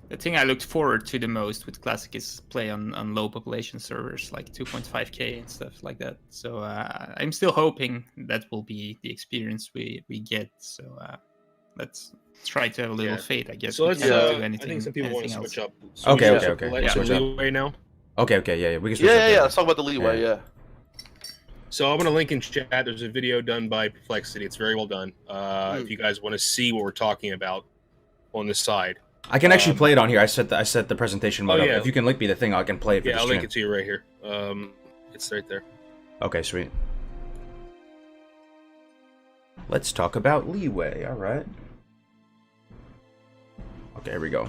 The thing I looked forward to the most with Classic is play on low population servers like 2.5k and stuff like that. So I'm still hoping that will be the experience we get. So let's try to have a little faith, I guess. So let's do anything. I think some people want to switch up. So okay. Switch up. Leeway now. Okay, yeah. We can switch up. Let's talk about the Leeway. Yeah. So I'm gonna link in chat. There's a video done by Perplexity. It's very well done. If you guys want to see what we're talking about on the side, I can actually play it on here. I set the presentation mode up. If you can link me the thing, I can play it. I'll link it to you right here. It's right there. Okay, sweet. Let's talk about Leeway. All right. Okay, here we go.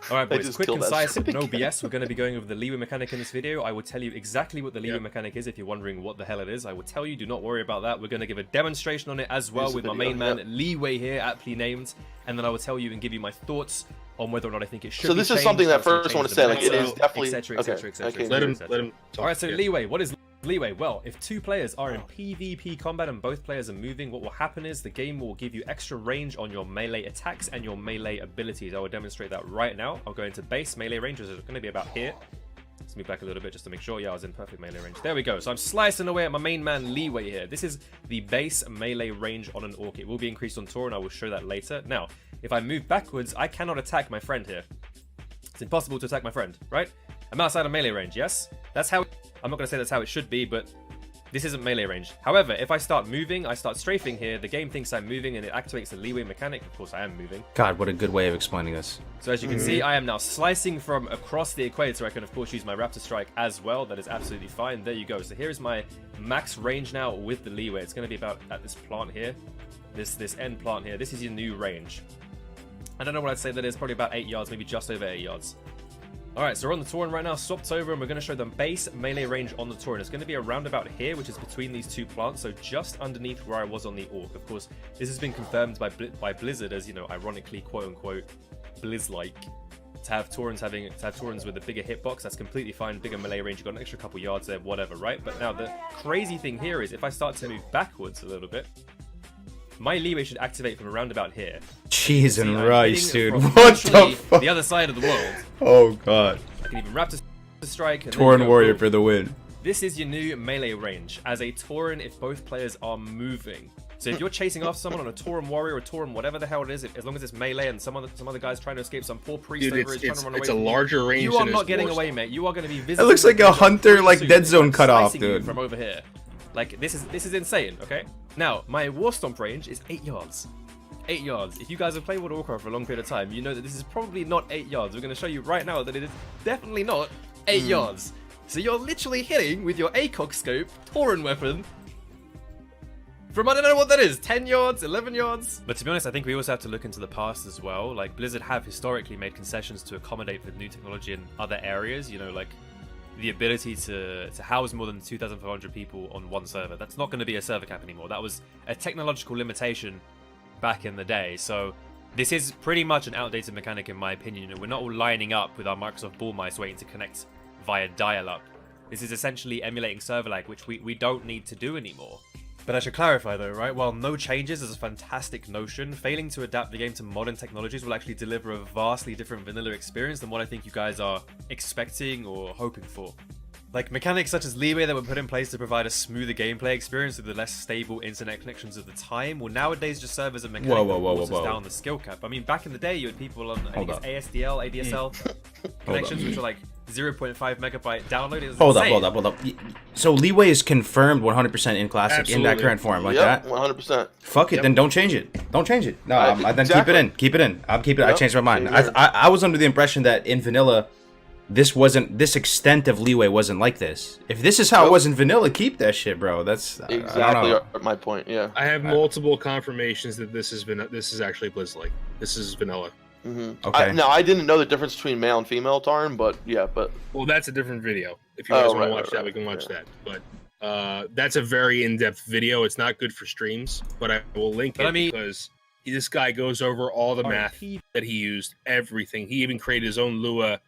Alright boys, quick, concise, no BS. We're going to be going over the Leeway mechanic in this video. I will tell you exactly what the Leeway mechanic is if you're wondering what the hell it is. I will tell you, do not worry about that. We're going to give a demonstration on it as well with my main man, Leeway here, aptly named. And then I will tell you and give you my thoughts on whether or not I think it should be this is something that first I want to say, like it is definitely... etc. Let him talk. Alright, so Leeway, what is... Leeway, well, if 2 players are in PvP combat and both players are moving, what will happen is the game will give you extra range on your melee attacks and your melee abilities. I will demonstrate that right now. I'll go into base melee range, which is going to be about here. Let's move back a little bit just to make sure. Yeah, I was in perfect melee range. There we go. So I'm slicing away at my main man Leeway here. This is the base melee range on an orc. It will be increased on tour, and I will show that later. Now, if I move backwards, I cannot attack my friend here. It's impossible to attack my friend, right? I'm outside of melee range, yes? That's how... I'm not going to say that's how it should be, but this isn't melee range. However, if I start moving, I start strafing here, the game thinks I'm moving and it activates the Leeway mechanic. Of course, I am moving. God, what a good way of explaining this. So as you can see, I am now slicing from across the equator. I can, of course, use my Raptor Strike as well. That is absolutely fine. There you go. So here is my max range now with the Leeway. It's going to be about at this plant here. This end plant here. This is your new range. I don't know what I'd say that is. Probably about 8 yards, maybe just over 8 yards. Alright, so we're on the Tauren right now, swapped over, and we're going to show them base melee range on the Tauren. It's going to be around about here, which is between these 2 plants, so just underneath where I was on the Orc. Of course, this has been confirmed by Blizzard as, you know, ironically, quote-unquote, Blizz-like. To have Taurens with a bigger hitbox, that's completely fine, bigger melee range, you've got an extra couple yards there, whatever, right? But now, the crazy thing here is, if I start to move backwards a little bit, my Leeway should activate from around about here. Cheese and rice, dude. What the fuck? The other side of the world. Oh, God. I can even Raptor Strike. Tauren Warrior for the win. This is your new melee range. As a Tauren, if both players are moving. So if you're chasing off someone on a Tauren Warrior or Tauren whatever the hell it is, as long as it's melee and some other guy's trying to escape, some poor priest over is trying to run away. It's a larger range. You are not getting away, mate. You are going to be visible. It looks like a hunter, like dead zone cutoff, dude. From over here. Like, this is insane, okay? Now, my Warstomp range is 8 yards. 8 yards. If you guys have played World of Warcraft for a long period of time, you know that this is probably not 8 yards. We're going to show you right now that it is definitely not 8 yards. So you're literally hitting with your ACOG scope Tauren weapon from, I don't know what that is, 10 yards, 11 yards? But to be honest, I think we also have to look into the past as well. Like, Blizzard have historically made concessions to accommodate for new technology in other areas, you know, like the ability to house more than 2,500 people on one server. That's not going to be a server cap anymore. That was a technological limitation back in the day. So this is pretty much an outdated mechanic in my opinion. You know, we're not all lining up with our Microsoft ball mice waiting to connect via dial-up. This is essentially emulating server lag, which we don't need to do anymore. But I should clarify though, right? While no changes is a fantastic notion, failing to adapt the game to modern technologies will actually deliver a vastly different vanilla experience than what I think you guys are expecting or hoping for. Like mechanics such as Leeway that were put in place to provide a smoother gameplay experience with the less stable internet connections of the time will nowadays just serve as a mechanic that forces down the skill cap. I mean, back in the day you had people on, I think it's ASDL, ADSL connections which were like 0.5 megabyte download. It was insane. Hold up. So Leeway is confirmed 100% in Classic. Absolutely. In that current form, like that? 100%. Fuck it, then don't change it. Don't change it. No, then keep it in. Keep it in. I'll keep it. I changed my mind. I was under the impression that in vanilla, this extent of Leeway wasn't like this. If this is how it was in vanilla, keep that shit, bro. That's exactly my point. Yeah. I have multiple confirmations that this is actually Blizz-like. This is vanilla. Mm-hmm. Okay. Now I didn't know the difference between male and female Tauren, but well, that's a different video. If you guys want to watch that, we can watch that. But that's a very in-depth video. It's not good for streams, but I will link it because this guy goes over all the math that he used, everything. He even created his own Lua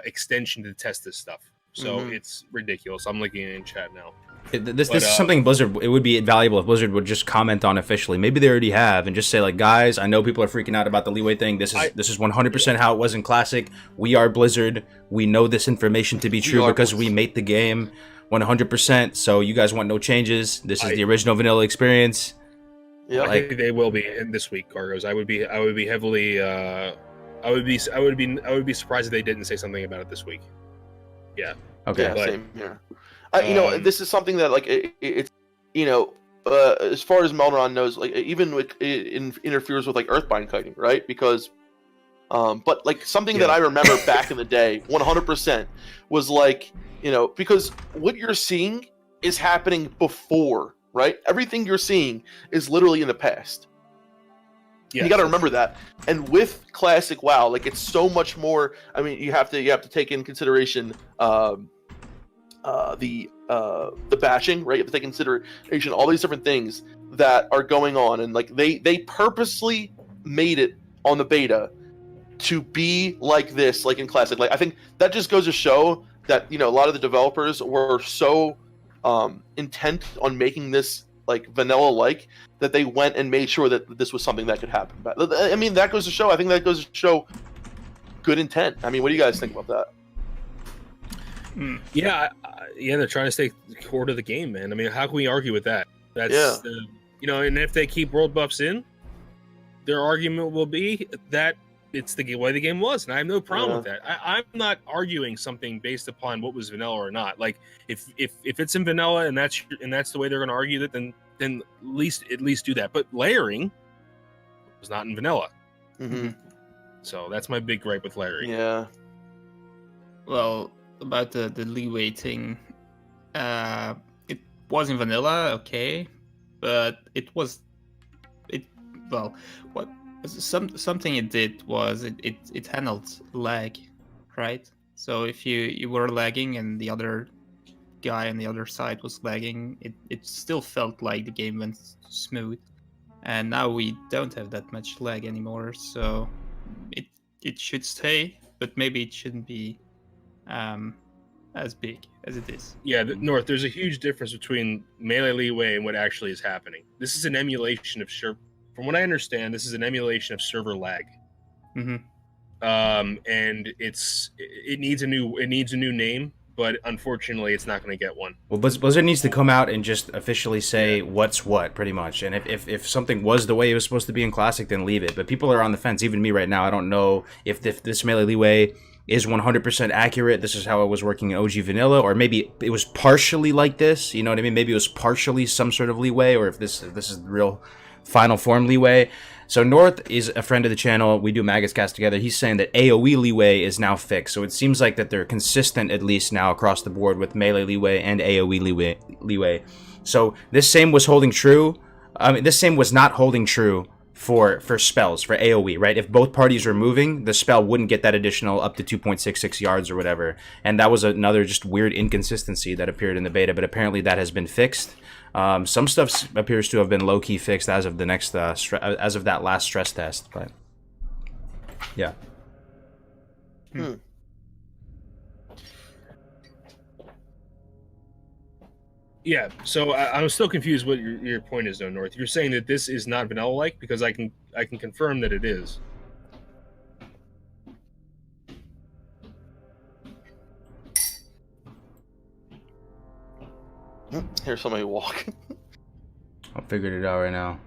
extension to test this stuff. So it's ridiculous. I'm linking it in chat now. This is something Blizzard, it would be valuable if Blizzard would just comment on officially. Maybe they already have, and just say like, guys, I know people are freaking out about the Leeway thing. This is 100% how it was in Classic. We are Blizzard. We know this information to be true because we made the game 100%. So you guys want no changes. This is the original vanilla experience. Yeah, I think they will be in this week, Gargos. I would be heavily I would be surprised if they didn't say something about it this week. Yeah. Okay. Yeah, same here. You know, this is something that like it's as far as Melderon knows, like even it interferes with like Earthbind kiting, right? Because but like something that I remember back in the day 100% was like, because what you're seeing is happening before, right? Everything you're seeing is literally in the past. Yeah, you got to remember that. And with Classic WoW, like it's so much more. I mean, you have to take in consideration the bashing, right? You have to take in consideration all these different things that are going on, and like they purposely made it on the beta to be like this, like in Classic. Like I think that just goes to show that a lot of the developers were so intent on making this like vanilla-like, that they went and made sure that this was something that could happen. But I mean, that goes to show. I think that goes to show good intent. I mean, what do you guys think about that? Yeah, they're trying to stay core to the game, man. I mean, how can we argue with that? That's and if they keep world buffs in, their argument will be that it's the way the game was, and I have no problem with that. I'm not arguing something based upon what was vanilla or not. Like if it's in vanilla and that's the way they're going to argue that, then at least do that. But layering was not in vanilla, so that's my big gripe with layering. Yeah. Well, about the leeway thing, it was in vanilla, okay, but something it did was it handled lag, right? So if you were lagging and the other guy on the other side was lagging, it still felt like the game went smooth. And now we don't have that much lag anymore, so it should stay, but maybe it shouldn't be as big as it is. Yeah, North, there's a huge difference between melee leeway and what actually is happening. This is an emulation of from what I understand, this is an emulation of server lag. And it needs a new name, but unfortunately, it's not going to get one. Well, Blizzard needs to come out and just officially say what's what, pretty much. And if something was the way it was supposed to be in Classic, then leave it. But people are on the fence, even me right now. I don't know if this melee leeway is 100% accurate. This is how it was working in OG Vanilla, or maybe it was partially like this. You know what I mean? Maybe it was partially some sort of leeway, or if this is the real final form leeway. So North is a friend of the channel. We do Magus Cast together. He's saying that AoE leeway is now fixed. So it seems like that they're consistent, at least now across the board, with melee leeway and AoE leeway. So this same was holding true. This same was not holding true for spells, for AoE, right? If both parties were moving, the spell wouldn't get that additional up to 2.66 yards or whatever. And that was another just weird inconsistency that appeared in the beta, but apparently that has been fixed. Some stuff appears to have been low-key fixed as of the next as of that last stress test, but yeah. Yeah, so I'm still confused what your point is, though, North. You're saying that this is not vanilla-like, because I can confirm that it is. Here's somebody walking. I figured it out right now.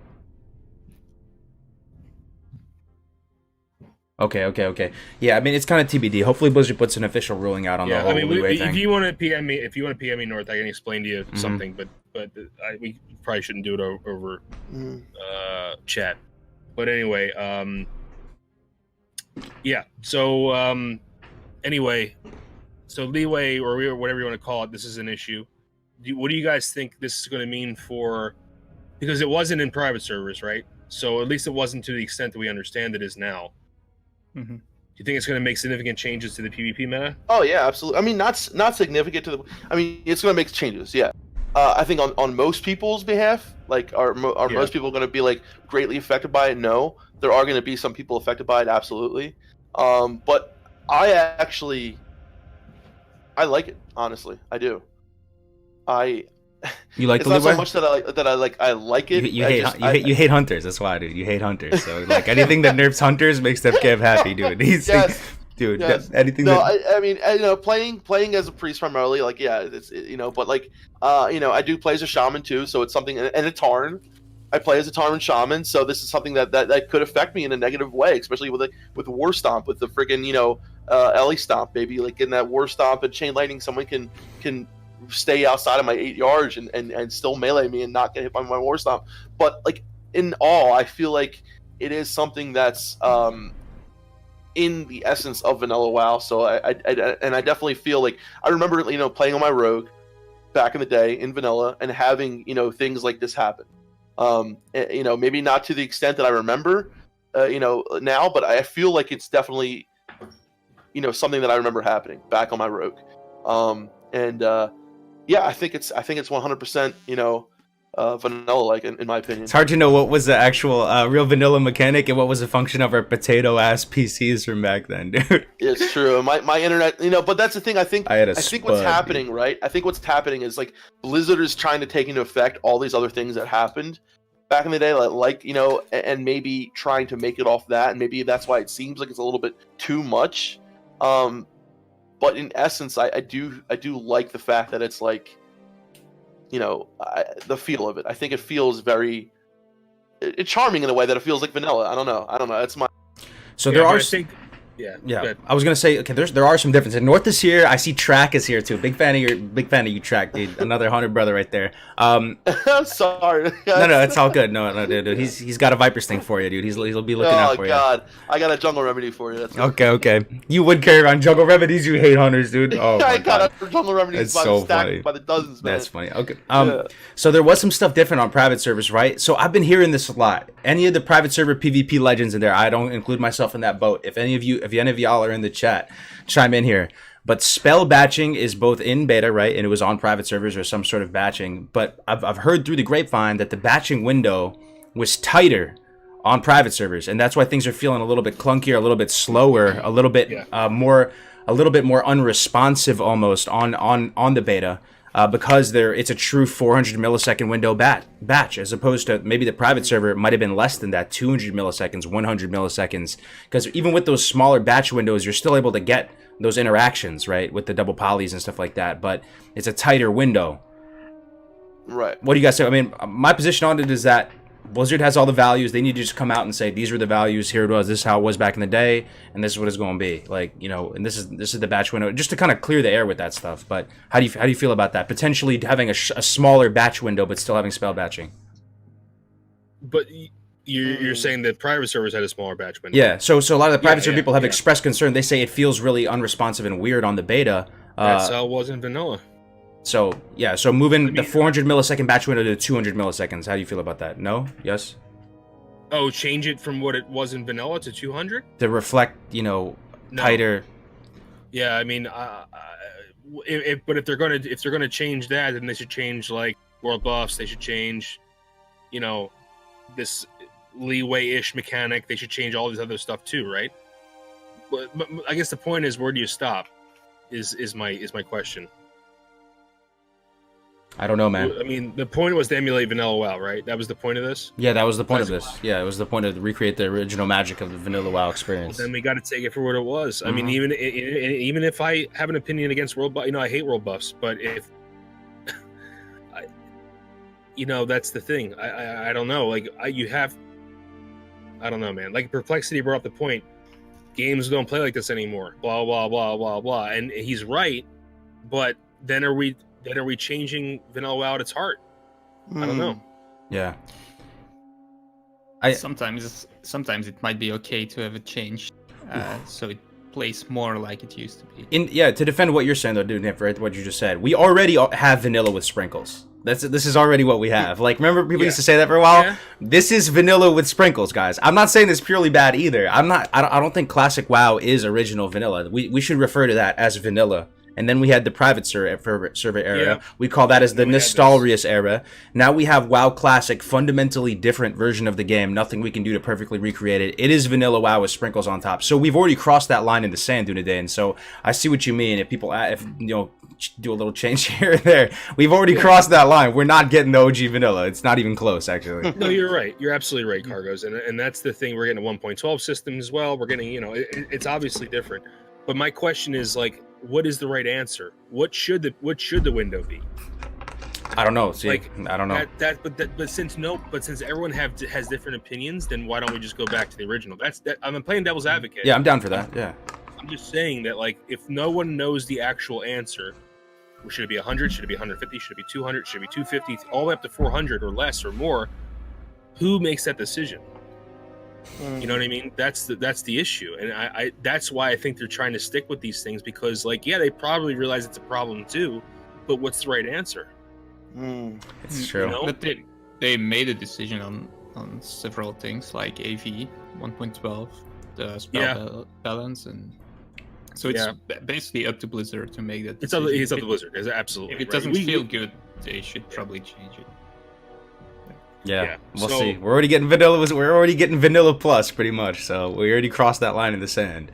Okay. Yeah, I mean, it's kind of TBD. Hopefully Blizzard puts an official ruling out on the whole leeway thing. If you want to PM me, North, I can explain to you something, but we probably shouldn't do it over chat. But anyway, yeah. So anyway, so leeway or whatever you want to call it, this is an issue. What do you guys think this is going to mean for? Because it wasn't in private servers, right? So at least it wasn't to the extent that we understand it is now. Do you think it's going to make significant changes to the PvP meta? Oh yeah, absolutely. I mean, not significant to the. I mean, it's going to make changes. Yeah, I think on most people's behalf, like are most people going to be like greatly affected by it? No, there are going to be some people affected by it. Absolutely. But I like it. Honestly, I do. You like it's the not leeway? so much that I like it. You hate hunters. That's why, dude. You hate hunters. So like anything that nerfs hunters makes Steph Kev happy, dude. Dude. Yes. Anything. No, I mean, playing as a priest primarily, like it's but like I do play as a shaman too, so it's something, and a Tarn. I play as a Tarn shaman, so this is something that could affect me in a negative way, especially with War Stomp, with the friggin' Ellie Stomp, baby, like in that War Stomp and Chain Lightning, someone can stay outside of my 8 yards and still melee me and not get hit by my War Stomp. But like in all, I feel like it is something that's in the essence of vanilla WoW. So I definitely feel like I remember playing on my rogue back in the day in vanilla and having things like this happen. Maybe not to the extent that I remember now, but I feel like it's definitely something that I remember happening back on my rogue. Yeah, I think it's 100%, vanilla-like, in my opinion. It's hard to know what was the actual real vanilla mechanic and what was a function of our potato-ass PCs from back then, dude. It's true. My internet, but that's the thing. I think what's happening, dude. right? I think what's happening is like Blizzard is trying to take into effect all these other things that happened back in the day, like and maybe trying to make it off that, and maybe that's why it seems like it's a little bit too much. But in essence, I do like the fact that it's like, the feel of it. I think it feels very it's charming in a way that it feels like vanilla. I don't know. It's my. So there are. Yeah. I was gonna say, okay, there are some differences. North is here. I see Track is here too. Big fan of you, Track, dude. Another Hunter brother right there. I'm sorry. No, it's all good. No, dude. He's got a Viper's thing for you, dude. He'll be looking out for you. Oh God, I got a jungle remedy for you. That's okay. You would carry around jungle remedies. You hate hunters, dude. Oh I my God. got jungle remedies by the stack, by the dozens, man. That's funny. Okay. So there was some stuff different on private servers, right? So I've been hearing this a lot. Any of the private server PvP legends in there, I don't include myself in that boat. If any of y'all are in the chat, chime in here. But spell batching is both in beta, right? And it was on private servers or some sort of batching. But I've heard through the grapevine that the batching window was tighter on private servers, and that's why things are feeling a little bit clunkier, a little bit slower, a little bit more unresponsive almost on the beta. Because it's a true 400 millisecond window batch, as opposed to maybe the private server might have been less than that, 200 milliseconds, 100 milliseconds. Because even with those smaller batch windows, you're still able to get those interactions, right, with the double polys and stuff like that. But it's a tighter window. Right. What do you guys say? I mean, my position on it is that Blizzard has all the values. They need to just come out and say, these were the values, here it was, this is how it was back in the day, and this is what it's going to be. Like, and this is the batch window, just to kind of clear the air with that stuff. But how do you feel about that? Potentially having a smaller batch window, but still having spell batching. But you're saying that private servers had a smaller batch window. Yeah, so a lot of the private server people have expressed concern. They say it feels really unresponsive and weird on the beta. That's how it was in vanilla. So moving the 400 millisecond batch window to 200 milliseconds. How do you feel about that? No? Yes? Oh, change it from what it was in vanilla to 200? To reflect, tighter. Yeah, I mean, if they're gonna change that, then they should change like world buffs. They should change, this leeway-ish mechanic. They should change all this other stuff too, right? But I guess the point is, where do you stop? Is my question. I don't know, man. I mean, the point was to emulate vanilla WoW, right? That was the point of this? Yeah, that was the point of this. Yeah, it was the point of recreate the original magic of the vanilla WoW experience. Well, then we got to take it for what it was. Mm-hmm. I mean, even if I have an opinion against world buffs, I hate world buffs, but if that's the thing. I don't know. Like I don't know, man. Like Perplexity brought up the point. Games don't play like this anymore. Blah blah blah blah blah. And he's right, but then are we changing vanilla WoW at its heart? I don't know. Yeah. Sometimes it might be okay to have it changed, so it plays more like it used to be. To defend what you're saying though, dude, Nip, right? What you just said, we already have vanilla with sprinkles. This is already what we have. Like, remember people used to say that for a while? Yeah. This is vanilla with sprinkles, guys. I'm not saying it's purely bad either. I don't think classic WoW is original vanilla. We should refer to that as vanilla. And then we had the private server era. Yeah. We call that as the Nostalrius era. Now we have WoW Classic, fundamentally different version of the game. Nothing we can do to perfectly recreate it. It is vanilla WoW with sprinkles on top. So we've already crossed that line in the sand today. And so I see what you mean. If people, do a little change here or there, we've already crossed that line. We're not getting the OG vanilla. It's not even close, actually. No, you're right. You're absolutely right, Cargos. And that's the thing. We're getting a 1.12 system as well. We're getting, it's obviously different. But my question is, like, what is the right answer? What should the window be? I don't know. See, I don't know. But since everyone has different opinions, then why don't we just go back to the original? I'm playing devil's advocate. Yeah, I'm down for that. Yeah. I'm just saying that, like, if no one knows the actual answer, should it be 100? Should it be 150? Should it be 200? Should it be 250? All the way up to 400 or less or more? Who makes that decision? You know what I mean? That's the issue, and I that's why I think they're trying to stick with these things, because, like, they probably realize it's a problem too, but what's the right answer? It's true. But they made a decision on several things, like AV 1.12, the spell balance, and so it's basically up to Blizzard to make that decision. It's up to Blizzard. Absolutely. If it doesn't feel good, they should probably change it. Yeah, we'll see. We're already getting vanilla. We're already getting vanilla plus pretty much. So we already crossed that line in the sand.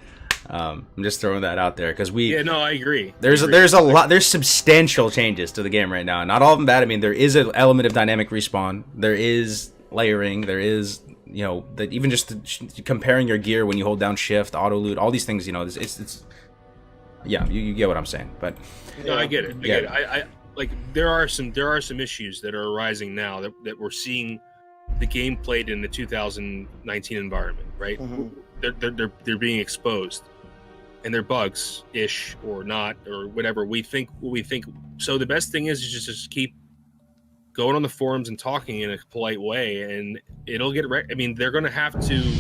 I'm just throwing that out there because we. Yeah, no, I agree. There's a lot. There's substantial changes to the game right now. Not all of them bad. I mean, there is an element of dynamic respawn. There is layering. There is, you know, that even just comparing your gear when you hold down shift, auto loot, all these things. You know, it's yeah, you get what I'm saying. But no, I get it. I get it. I like there are some issues that are arising now that we're seeing the game played in the 2019 environment, right? Mm-hmm. They're being exposed, and they're bugs ish or not or whatever we think. So the best thing is just keep going on the forums and talking in a polite way, and it'll get I mean, they're going to have to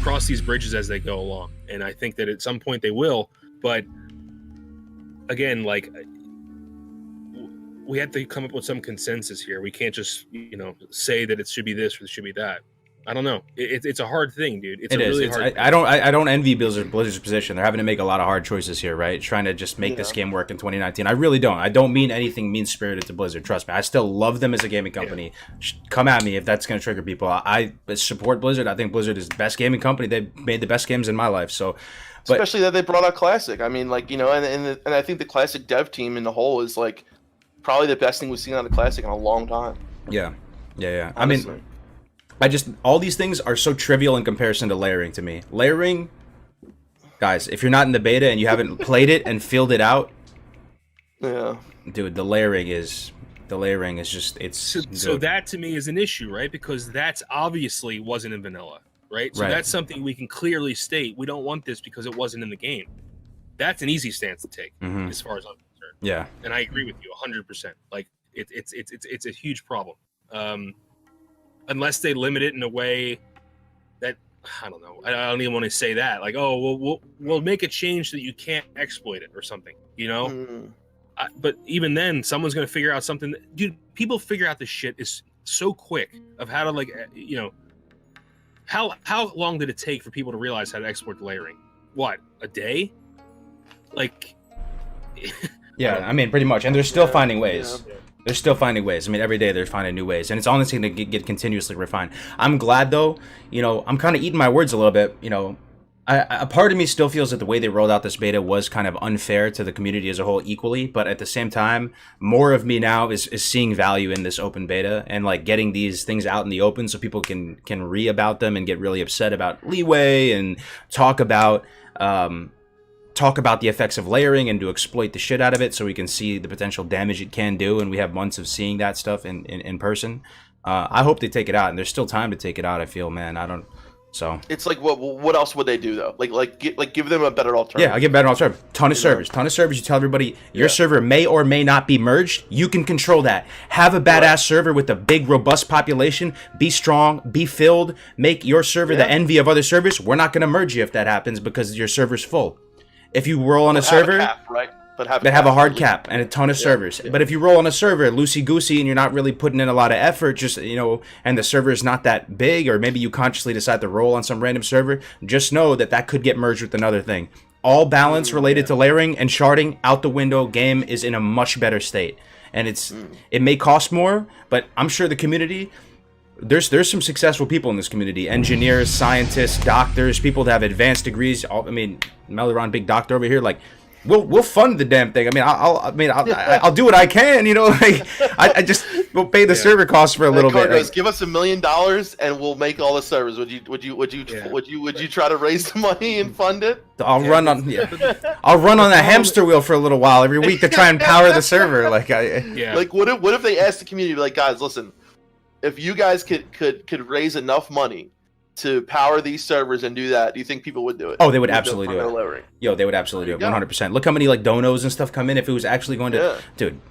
cross these bridges as they go along, and I think that at some point they will. But again, like, we have to come up with some consensus here. We can't just, you know, say that it should be this or it should be that. I don't know. It's a hard thing, dude. It's really hard. I don't envy Blizzard's position. They're having to make a lot of hard choices here, right? Trying to just make this game work in 2019. I really don't. I don't mean anything mean-spirited to Blizzard. Trust me. I still love them as a gaming company. Yeah. Come at me if that's going to trigger people. I support Blizzard. I think Blizzard is the best gaming company. They've made the best games in my life. So, especially that they brought out Classic. I mean, like, you know, and I think the Classic dev team in the whole is like probably the best thing we've seen on the Classic in a long time. Yeah. I mean, all these things are so trivial in comparison to layering to me. Layering, guys, if you're not in the beta and you haven't played it and filled it out, yeah, dude, the layering is just, it's so that to me is an issue, right? Because that's obviously wasn't in vanilla, right? So that's something we can clearly state. We don't want this because it wasn't in the game. That's an easy stance to take, as far as I'm concerned. Yeah, and I agree with you 100%. Like it's a huge problem. Unless they limit it in a way that, I don't know, I don't even want to say that. Like, oh, well, we'll make a change so that you can't exploit it or something, you know? But even then, someone's going to figure out something. Dude, people figure out this shit is so quick of how to, like, you know, how long did it take for people to realize how to export the layering? What, a day? Like... yeah, I mean, pretty much. And they're still finding ways. Yeah. They're still finding ways. I mean, every day they're finding new ways, and it's honestly going to get continuously refined. I'm glad, though. You know, I'm kind of eating my words a little bit. You know, a part of me still feels that the way they rolled out this beta was kind of unfair to the community as a whole equally, but at the same time, more of me now is seeing value in this open beta and, like, getting these things out in the open so people can read about them and get really upset about Leeway and talk about the effects of layering and to exploit the shit out of it so we can see the potential damage it can do, and we have months of seeing that stuff in person. I hope they take it out, and there's still time to take it out, I feel, man. I don't... So... It's like, what else would they do, though? Like give them a better alternative. Yeah, I give a better alternative. Ton of servers. You tell everybody, your server may or may not be merged. You can control that. Have a badass server with a big, robust population. Be strong. Be filled. Make your server the envy of other servers. We're not going to merge you if that happens because your server's full. If you roll on a server, have a hard cap and a ton of servers. Yeah. But if you roll on a server loosey-goosey and you're not really putting in a lot of effort, just, you know, and the server is not that big, or maybe you consciously decide to roll on some random server, just know that could get merged with another thing. All balance related to layering and sharding out the window. Game is in a much better state, and it may cost more, but I'm sure the community... There's some successful people in this community: engineers, scientists, doctors, people that have advanced degrees. I mean, Meliron, big doctor over here. Like, we'll fund the damn thing. I mean, I'll do what I can. You know, like we'll pay the server costs for a little bit. Goes, give us $1 million and we'll make all the servers. Would you try to raise the money and fund it? I'll run on a hamster wheel for a little while every week to try and power the server. Like, like what if they asked the community, like, guys, listen. If you guys could raise enough money to power these servers and do that, do you think people would do it? Oh, they would absolutely do it. Yo, they would absolutely do it, 100%. Look how many, like, donos and stuff come in if it was actually going to... Dude,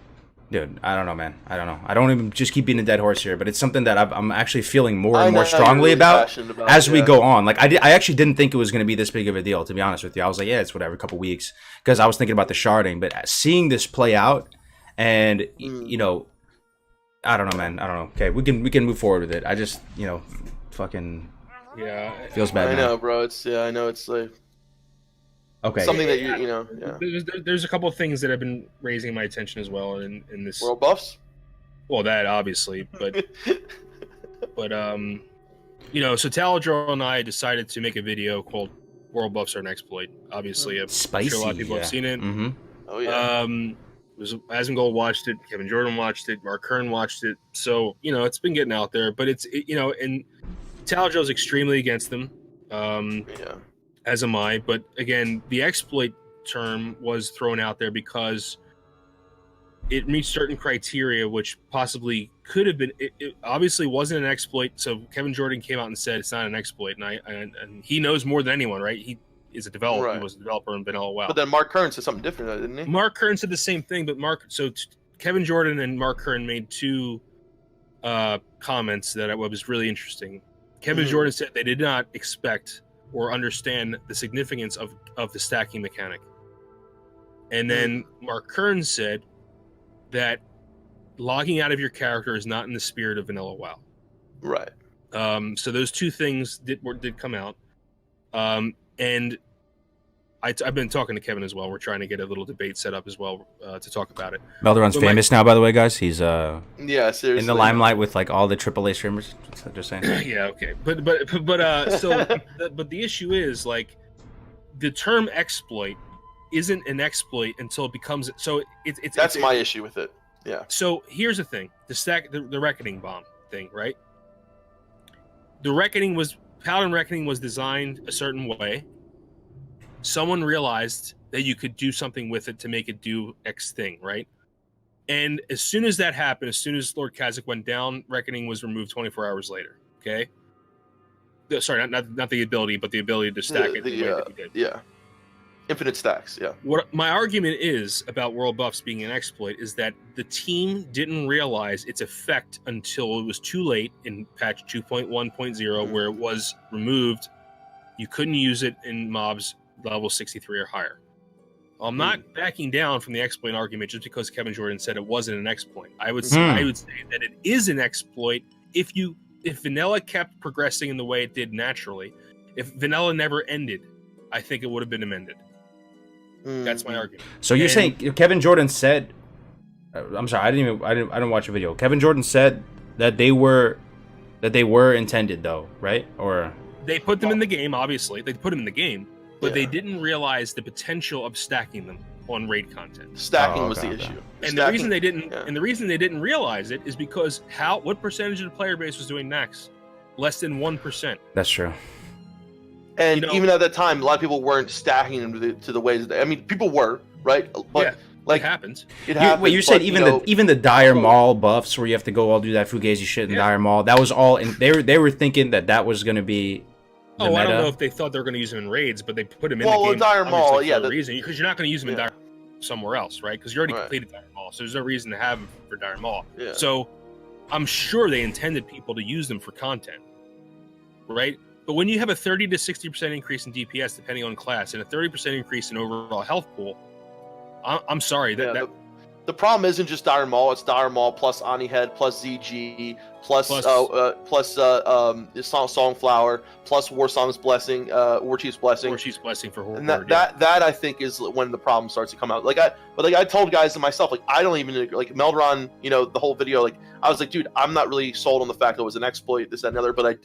I don't know, man. I don't know. I don't even just keep beating a dead horse here, but it's something that I'm actually feeling more and more strongly about as we go on. Like, I actually didn't think it was going to be this big of a deal, to be honest with you. I was like, yeah, it's whatever, a couple weeks, because I was thinking about the sharding. But seeing this play out and, you know... I don't know, man. I don't know. Okay, we can move forward with it. I just, you know, fucking feels bad. I know, bro. I know it's like something that you know. Yeah. There's a couple of things that have been raising my attention as well in this world buffs. Well, that obviously, but But so Taladro and I decided to make a video called "World Buffs Are an Exploit." Obviously, I'm sure a lot of people have seen it. Mm-hmm. Oh yeah. It was Asmongold watched it, Kevin Jordan watched it, Mark Kern watched it. So it's been getting out there, but and Taladro's extremely against them. As am I. But again, the exploit term was thrown out there because it meets certain criteria, which possibly could have been. It obviously wasn't an exploit. So Kevin Jordan came out and said it's not an exploit, and he knows more than anyone, right? He is a developer. Right. He was a developer in Vanilla WoW. But then Mark Kern said something different, didn't he? Mark Kern said the same thing, but Kevin Jordan and Mark Kern made two comments that was really interesting. Kevin Jordan said they did not expect or understand the significance of the stacking mechanic. And then Mark Kern said that logging out of your character is not in the spirit of Vanilla WoW. Right. So those two things did come out. And I've been talking to Kevin as well. We're trying to get a little debate set up as well to talk about it. Melderon's famous now, by the way, guys. He's seriously in the limelight with like all the AAA streamers. Just saying. Yeah, okay, but the issue is like the term exploit isn't an exploit until it becomes so. That's my issue with it. Yeah. So here's the thing: the Reckoning bomb thing, right? Paladin Reckoning was designed a certain way. Someone realized that you could do something with it to make it do X thing, right? And as soon as that happened, as soon as Lord Kazakh went down, Reckoning was removed 24 hours later. Okay. Sorry, not the ability, but the ability to stack it. The way that he did. Yeah. Infinite stacks. Yeah. What my argument is about World Buffs being an exploit is that the team didn't realize its effect until it was too late in patch 2.1.0, where it was removed. You couldn't use it in mobs level 63 or higher. I'm not backing down from the exploit argument just because Kevin Jordan said it wasn't an exploit. I would say that it is an exploit if vanilla kept progressing in the way it did naturally. If vanilla never ended, I think it would have been amended. That's my argument. So you're saying Kevin Jordan said? I'm sorry, I didn't watch a video. Kevin Jordan said that they were intended though, right? Or they put them in the game. Obviously, they put them in the game. But they didn't realize the potential of stacking them on raid content. Stacking was the issue. And the reason they didn't realize it is because what percentage of the player base was doing Nax? Less than 1%. That's true. And even at that time, a lot of people weren't stacking them to the ways that people were, right? But it happens. You said even the Dire Maul buffs where you have to go all do that Fugazi shit in Dire Maul, that was all and they were thinking that was going to be I don't know if they thought they were going to use them in raids, but they put them in the game Dire Maul, for a reason. Because you're not going to use them in Dire somewhere else, right? Because you already completed Dire Maul, so there's no reason to have them for Dire Maul. Yeah. So I'm sure they intended people to use them for content, right? But when you have a 30 to 60% increase in DPS depending on class and a 30% increase in overall health pool, I'm sorry the problem isn't just Dire Maul. It's Dire Maul plus Ani Head plus ZG plus Songflower plus Warsong's Blessing, Warchief's Blessing. Warchief's Blessing for Horde. And that I think is when the problem starts to come out. I told guys and myself, I don't even Melderon, the whole video, I was like, dude, I'm not really sold on the fact that it was an exploit, this, that, and the other. But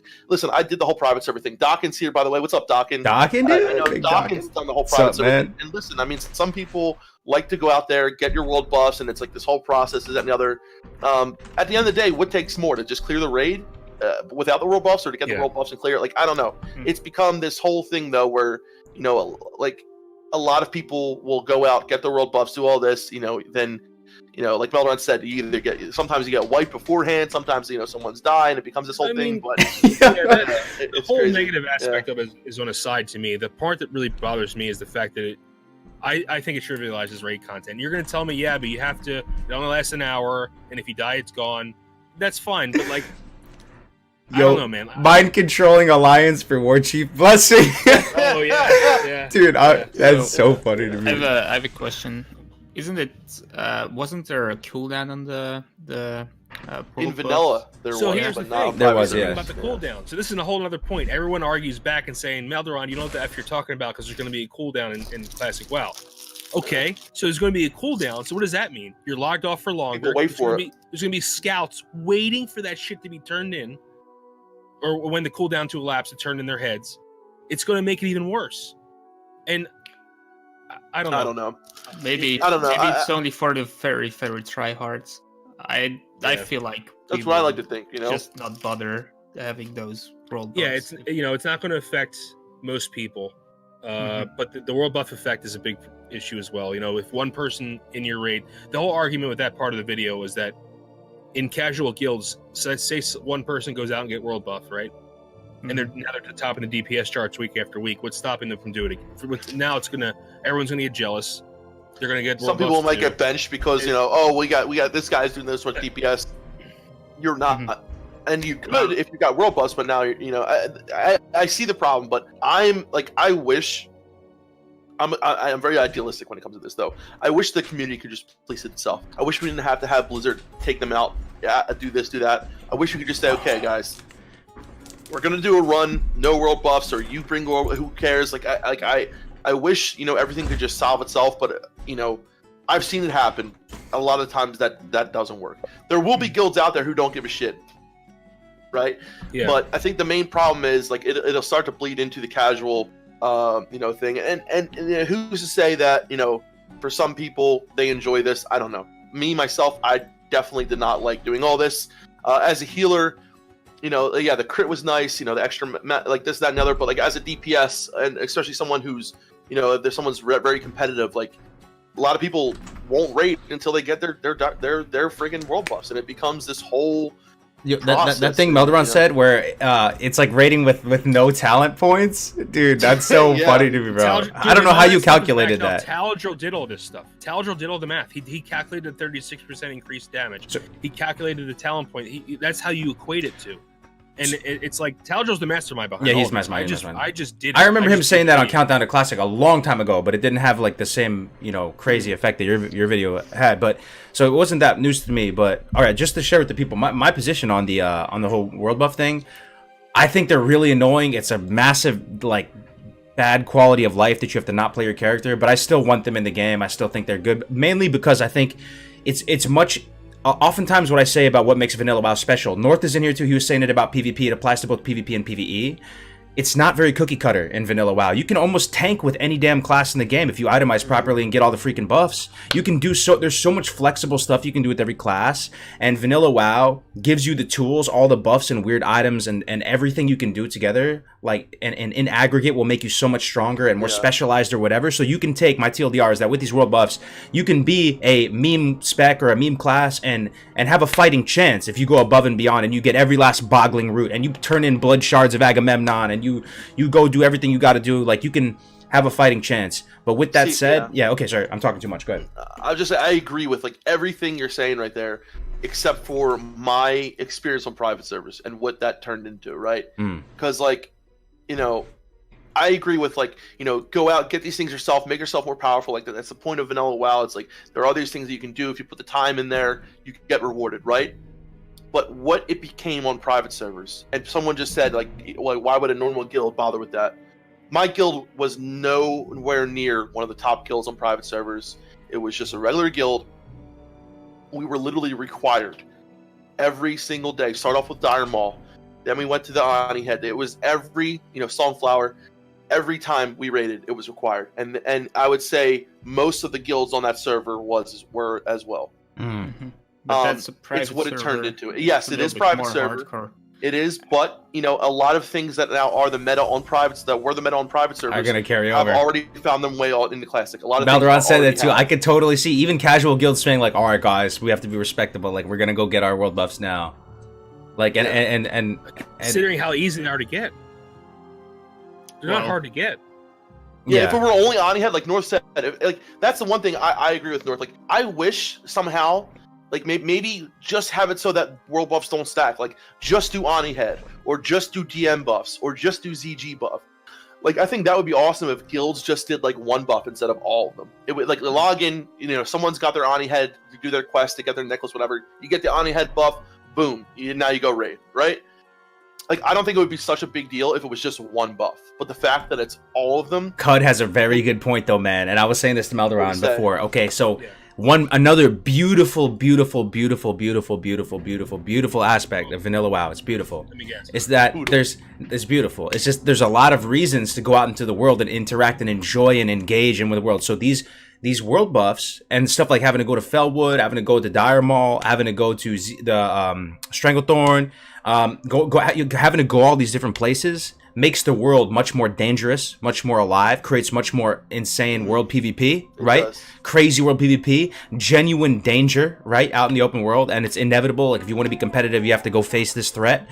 I did the whole private server thing. Dawkins here, by the way. What's up, Dawkins? Dawkins, dude? I know Dawkins done the whole private server. And listen, some people like to go out there, get your world buffs, and it's this whole process, this, that, and the other. At the end of the day, what takes more, to just clear the raid without the world buffs, or to get the world buffs and clear it? I don't know. It's become this whole thing, though, where, a lot of people will go out, get the world buffs, do all this, then, like Melderon said, sometimes you get wiped beforehand, sometimes, someone's dying, it becomes this whole thing, but... the whole crazy. Negative aspect of it is on a side to me. The part that really bothers me is the fact that I think it trivializes raid content. You're going to tell me, but you have to, it only lasts an hour, and if you die, it's gone. That's fine, but I don't know, man. Mind controlling alliance for Warchief Blessing. Oh yeah. Dude, that's so funny to me. I have a question. Isn't it? Wasn't there a cooldown on the in vanilla? Here's the thing. There was, about the cooldown. So this is a whole other point. Everyone argues back and saying, Melderon, you don't know what the F you're talking about because there's going to be a cooldown in Classic WoW. Okay, so there's going to be a cooldown. So what does that mean? You're logged off for longer. Wait for it. There's going to be scouts waiting for that shit to be turned in. or when the cooldown to elapse, it turned in their heads, it's going to make it even worse. And I don't know. Maybe I don't know. Maybe it's only for the very, very tryhards. I feel like that's what I like to think. Just not bother having those world buffs. Yeah, it's not going to affect most people. But the world buff effect is a big issue as well. If one person in your raid, the whole argument with that part of the video was that in casual guilds, so say one person goes out and get world buff, right? And they're at the top of the DPS charts week after week. What's stopping them from doing it? Now everyone's gonna get jealous. They're gonna get some people might get benched because we got this guy's doing this much DPS. You're not, and you could if you got world buffs, but now I see the problem. But I wish. I'm very idealistic when it comes to this, though. I wish the community could just police it itself. I wish we didn't have to have Blizzard take them out. Yeah, do this, do that. I wish we could just say, okay, guys, we're gonna do a run, no world buffs, or you bring world. Who cares? I wish everything could just solve itself, but I've seen it happen. A lot of times that doesn't work. There will be guilds out there who don't give a shit, right? Yeah. But I think the main problem is it'll start to bleed into the casual. Thing, and who's to say that for some people they enjoy this? I don't know. Me myself, I definitely did not like doing all this. As a healer, the crit was nice. The extra this, that, and other. But as a DPS, and especially someone who's if there's someone's very competitive, a lot of people won't raid until they get their friggin' world buffs, and it becomes this whole. That thing Melderon said where it's like rating with no talent points, dude. That's so funny to me, bro. I don't know how you calculated that. Taladro did all this stuff. Taladro did all the math. He calculated 36% increased damage. He calculated the talent point. That's how you equate it to. And it's like Taladro's the mastermind behind. Yeah, he's mastermind. I just did. I remember him saying that on Countdown to Classic a long time ago, but it didn't have the same crazy effect that your video had. But so it wasn't that news to me. But all right, just to share with the people my position on the whole world buff thing. I think they're really annoying. It's a massive bad quality of life that you have to not play your character. But I still want them in the game. I still think they're good, mainly because I think it's much. Oftentimes what I say about what makes Vanilla WoW special, North is in here too, he was saying it about PvP, it applies to both PvP and PvE. It's not very cookie cutter in Vanilla WoW. You can almost tank with any damn class in the game if you itemize properly and get all the freaking buffs. You can do there's so much flexible stuff you can do with every class, and Vanilla WoW gives you the tools, all the buffs and weird items and everything you can do together, and in aggregate will make you so much stronger and more specialized or whatever. So you can take, my TLDR is that with these world buffs, you can be a meme spec or a meme class and have a fighting chance if you go above and beyond and you get every last boggling root and you turn in blood shards of Agamemnon and you go do everything you got to do. You can have a fighting chance. But with that said, okay, sorry, I'm talking too much. Go ahead. I agree with everything you're saying right there, except for my experience on private servers and what that turned into, right? Because I agree with go out, get these things yourself, make yourself more powerful. That's the point of Vanilla WoW. It's there are all these things that you can do if you put the time in there, you can get rewarded, right? But what it became on private servers, and someone just said why would a normal guild bother with that? My guild was nowhere near one of the top guilds on private servers. It was just a regular guild. We were literally required every single day. Start off with Dire Maul, then we went to the Ani Head. It was every Sunflower. Every time we raided, it was required, and I would say most of the guilds on that server were as well. Mm-hmm. But that's a private it's what server. It turned into. Yes, it is private server. Hardcore. It is, but a lot of things that now are the meta on privates that were the meta on private servers are going to carry over. I've already found them way out in the classic. A lot of Balderon said that too. I could totally see even casual guilds saying all right, guys, we have to be respectable. We're going to go get our world buffs now. And considering how easy they are to get, they're not hard to get. Yeah, if it were only Ani Head, North said, that's the one thing I agree with North. I wish somehow. Maybe just have it so that world buffs don't stack. Just do Ani Head, or just do DM buffs, or just do ZG buff. I think that would be awesome if guilds just did one buff instead of all of them. It would log in. Someone's got their Ani Head to do their quest to get their necklace, whatever. You get the Ani Head buff, boom. Now you go raid, right? I don't think it would be such a big deal if it was just one buff. But the fact that it's all of them. Cud has a very good point though, man. And I was saying this to Melderon before. Okay, so. Yeah. Another beautiful aspect of vanilla WoW. It's beautiful. Let me guess. It's that it's beautiful. It's just there's a lot of reasons to go out into the world and interact and enjoy and engage in with the world. So these world buffs and stuff like having to go to Felwood, having to go to Dire Maul, having to go to the Stranglethorn, having to go all these different places makes the world much more dangerous, much more alive, creates much more insane world PvP, right? Crazy world PvP, genuine danger, right? Out in the open world, and it's inevitable. Like if you want to be competitive, you have to go face this threat.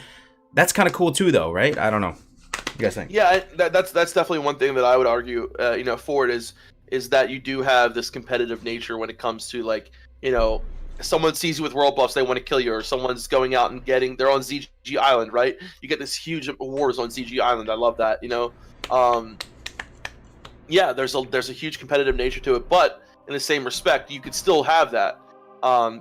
That's kind of cool too, though, right? I don't know. What you guys think? Yeah, that's definitely one thing that I would argue, for it is that you do have this competitive nature when it comes to like, someone sees you with world buffs, they want to kill you, or someone's going out and they're on ZG Island, right? You get this huge wars on ZG Island. I love that, Yeah, there's a huge competitive nature to it, but in the same respect, you could still have that.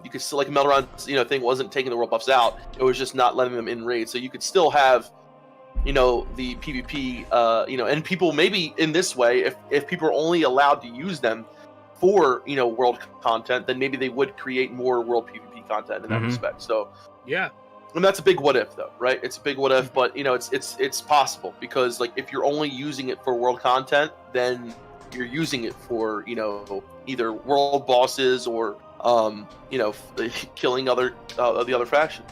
You could still, like Meldoron, thing wasn't taking the world buffs out; it was just not letting them in raid. So you could still have, the PvP, and people maybe in this way, if people are only allowed to use them for world content, then maybe they would create more world PvP content in that respect. So yeah, and that's a big what if though, right? It's a big what if, but it's possible, because like if you're only using it for world content, then you're using it for either world bosses or killing the other faction.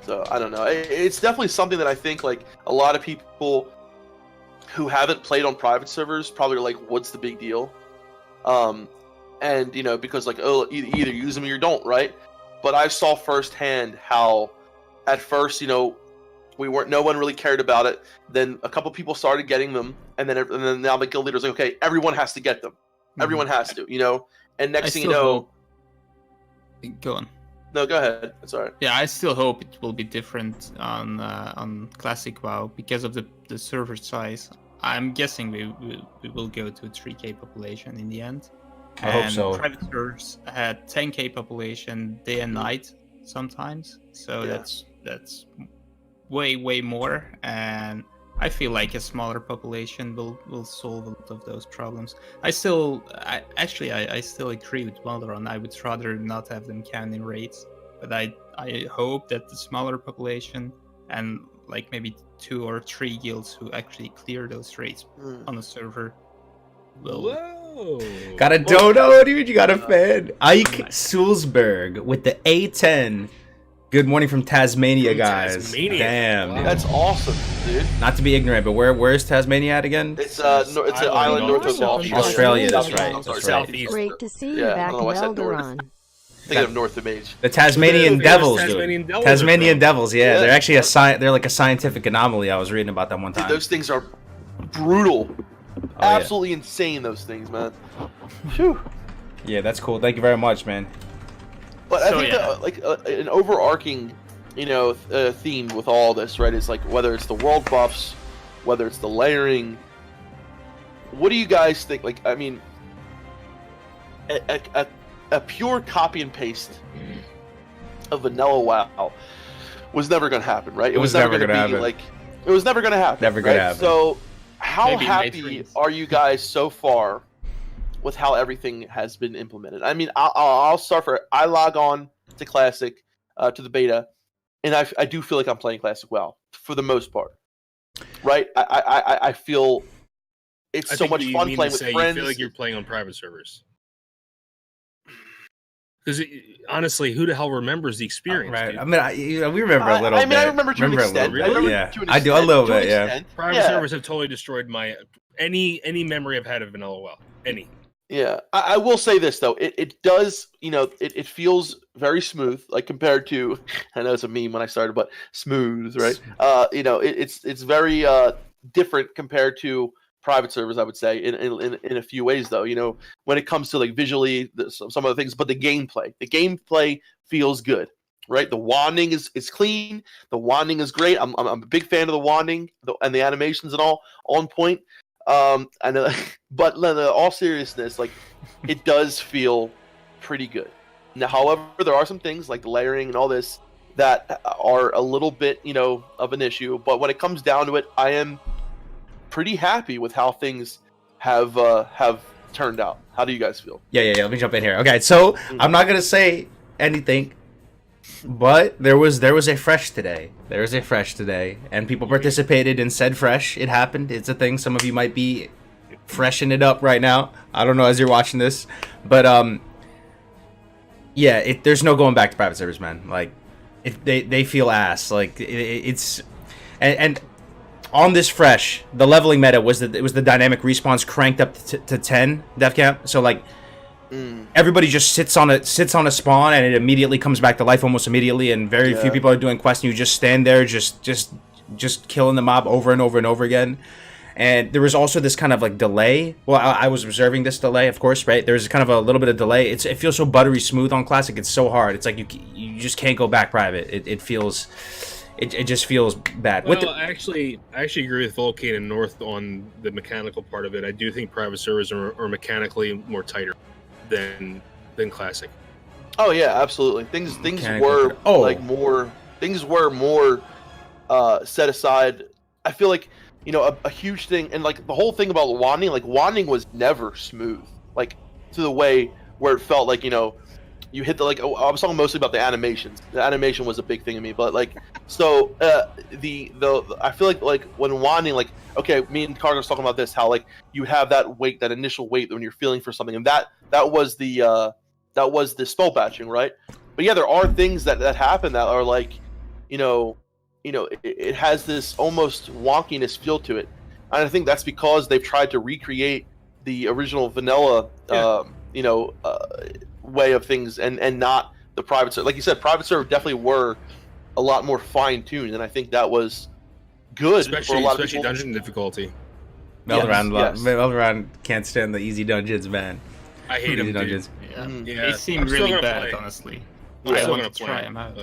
So I don't know. It's definitely something that I think like a lot of people who haven't played on private servers probably are like, what's the big deal? And because like, oh, either use them or you don't, right? But I saw firsthand how at first, no one really cared about it. Then a couple people started getting them, and then now the guild leader's like, okay, everyone has to get them. Everyone has to, and next thing you know, go on. No, go ahead. It's all right. Yeah, I still hope it will be different on Classic WoW because of the server size. I'm guessing we will go to a 3K population in the end. I hope so. Private servers had 10K population day and night sometimes, so Yeah. that's way more. And I feel like a smaller population will solve a lot of those problems. I still agree with Meldoron. I would rather not have them count in raids, but I hope that the smaller population and like maybe 2 or 3 guilds who actually clear those raids on a server will. Whoa! Got a dodo, dude. You got a fan. Ike Sulzberg with the A10. Good morning from Tasmania, guys. Tasmania. Damn. Wow. That's awesome, dude. Not to be ignorant, but where's Tasmania at again? It's an island north of Australia. That's right. Or That's right. southeast. Great to see you Yeah, I back don't in know why I said north. Eldoron. Thinking of North of Mage. The Tasmanian Devils, Tasmanian dude. Devils Tasmanian are Devils, yeah. Yeah. They're actually they're like a scientific anomaly. I was reading about that one Dude, time. those things are brutal. yeah. Absolutely insane, those things, man. Phew. Yeah, that's cool. Thank you very much, man. But I So, think yeah. that, an overarching, theme with all this, right, is like whether it's the world buffs, whether it's the layering. What do you guys think? Like, I mean, a pure copy and paste of vanilla WoW was never going to happen, right? It was never going to happen. be like. It was never going to happen. Never gonna right? happen. So, how Maybe happy Matrix. are you guys so far with how everything has been implemented? I mean, I'll start I log on to Classic, to the beta, and I do feel like I'm playing Classic WoW for the most part, right? I feel it's so much fun playing with friends. You feel like you're playing on private servers. Because honestly, who the hell remembers the experience? Right. Dude? I mean, we remember a little bit. I remember to an extent. Really? I remember Yeah. to an I do a extent, little to an bit, yeah. extent. Private servers have totally destroyed my any memory I've had of vanilla WoW. Any. Yeah, I will say this though, it does, it feels very smooth, like compared to, I know it's a meme when I started, but smooth, right? It's very different compared to private servers, I would say, in a few ways though. When it comes to like visually, some of the things, but the gameplay feels good, right? The wanding is clean, the wanding is great. I'm a big fan of the wanding and the animations and all on point. But in all seriousness, like it does feel pretty good. Now, however, there are some things like the layering and all this that are a little bit, of an issue. But when it comes down to it, I am pretty happy with how things have turned out. How do you guys feel? Yeah. Let me jump in here. Okay, so I'm not gonna say anything, but there was a fresh today. There was a fresh today, and people participated in said fresh. It happened. It's a thing. Some of you might be freshening it up right now. I don't know as you're watching this, but yeah, there's no going back to private servers, man. Like, if they feel ass. Like it's and on this fresh, the leveling meta was that it was the dynamic respawns cranked up to 10 def camp. So like everybody just sits on a spawn and it immediately comes back to life almost immediately, and very few people are doing quests, and you just stand there just killing the mob over and over and over again. And there was also this kind of like delay. Well, I was observing this delay, of course, right? There's kind of a little bit of delay. It feels so buttery smooth on Classic. It's so hard. It's like you just can't go back private. It just feels bad. Well, I actually agree with Volcane and North on the mechanical part of it. I do think private servers are mechanically more tighter than Classic. Oh yeah, absolutely. Things were more set aside. I feel like, you know, a huge thing, and like the whole thing about wanding, like wanding was never smooth, like to the way where it felt like, you know, you hit the, like, I was talking mostly about the animations. The animation was a big thing to me, but like, so the I feel like when wanding, like, okay, me and Carter was talking about this, how like you have that weight, that initial weight when you're feeling for something, and that was the spell batching, right? But yeah, there are things that happen that are like, you know, it has this almost wonkiness feel to it, and I think that's because they've tried to recreate the original vanilla, way of things, and not the private server. Like you said, private server definitely were a lot more fine tuned, and I think that was good, especially dungeon difficulty. Meldoran can't stand the easy dungeons, man. I hate easy dungeons. They seem really bad, honestly. I want to try them out.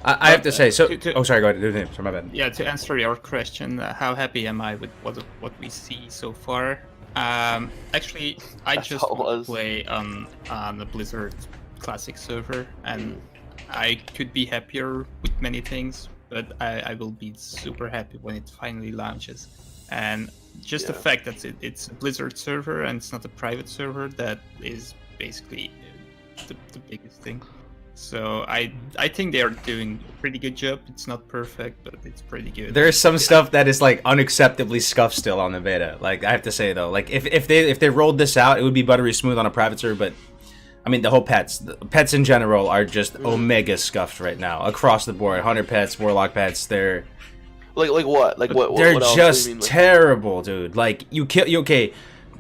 I have to say, so. Sorry, go ahead. Sorry, my bad. Yeah, to answer your question, how happy am I with what we see so far? Actually, I just play on the Blizzard Classic server, and I could be happier with many things, but I will be super happy when it finally launches. And just the fact that it's a Blizzard server and it's not a private server, that is basically the biggest thing. So I think they are doing a pretty good job. It's not perfect, but it's pretty good. There's some stuff that is like unacceptably scuffed still on the beta. Like, I have to say though, like if they rolled this out, it would be buttery smooth on a private server. But I mean, the pets in general are just omega scuffed right now across the board. Hunter pets, warlock pets, they're like what? Like what? They're what else just do you mean? terrible, dude. Like okay.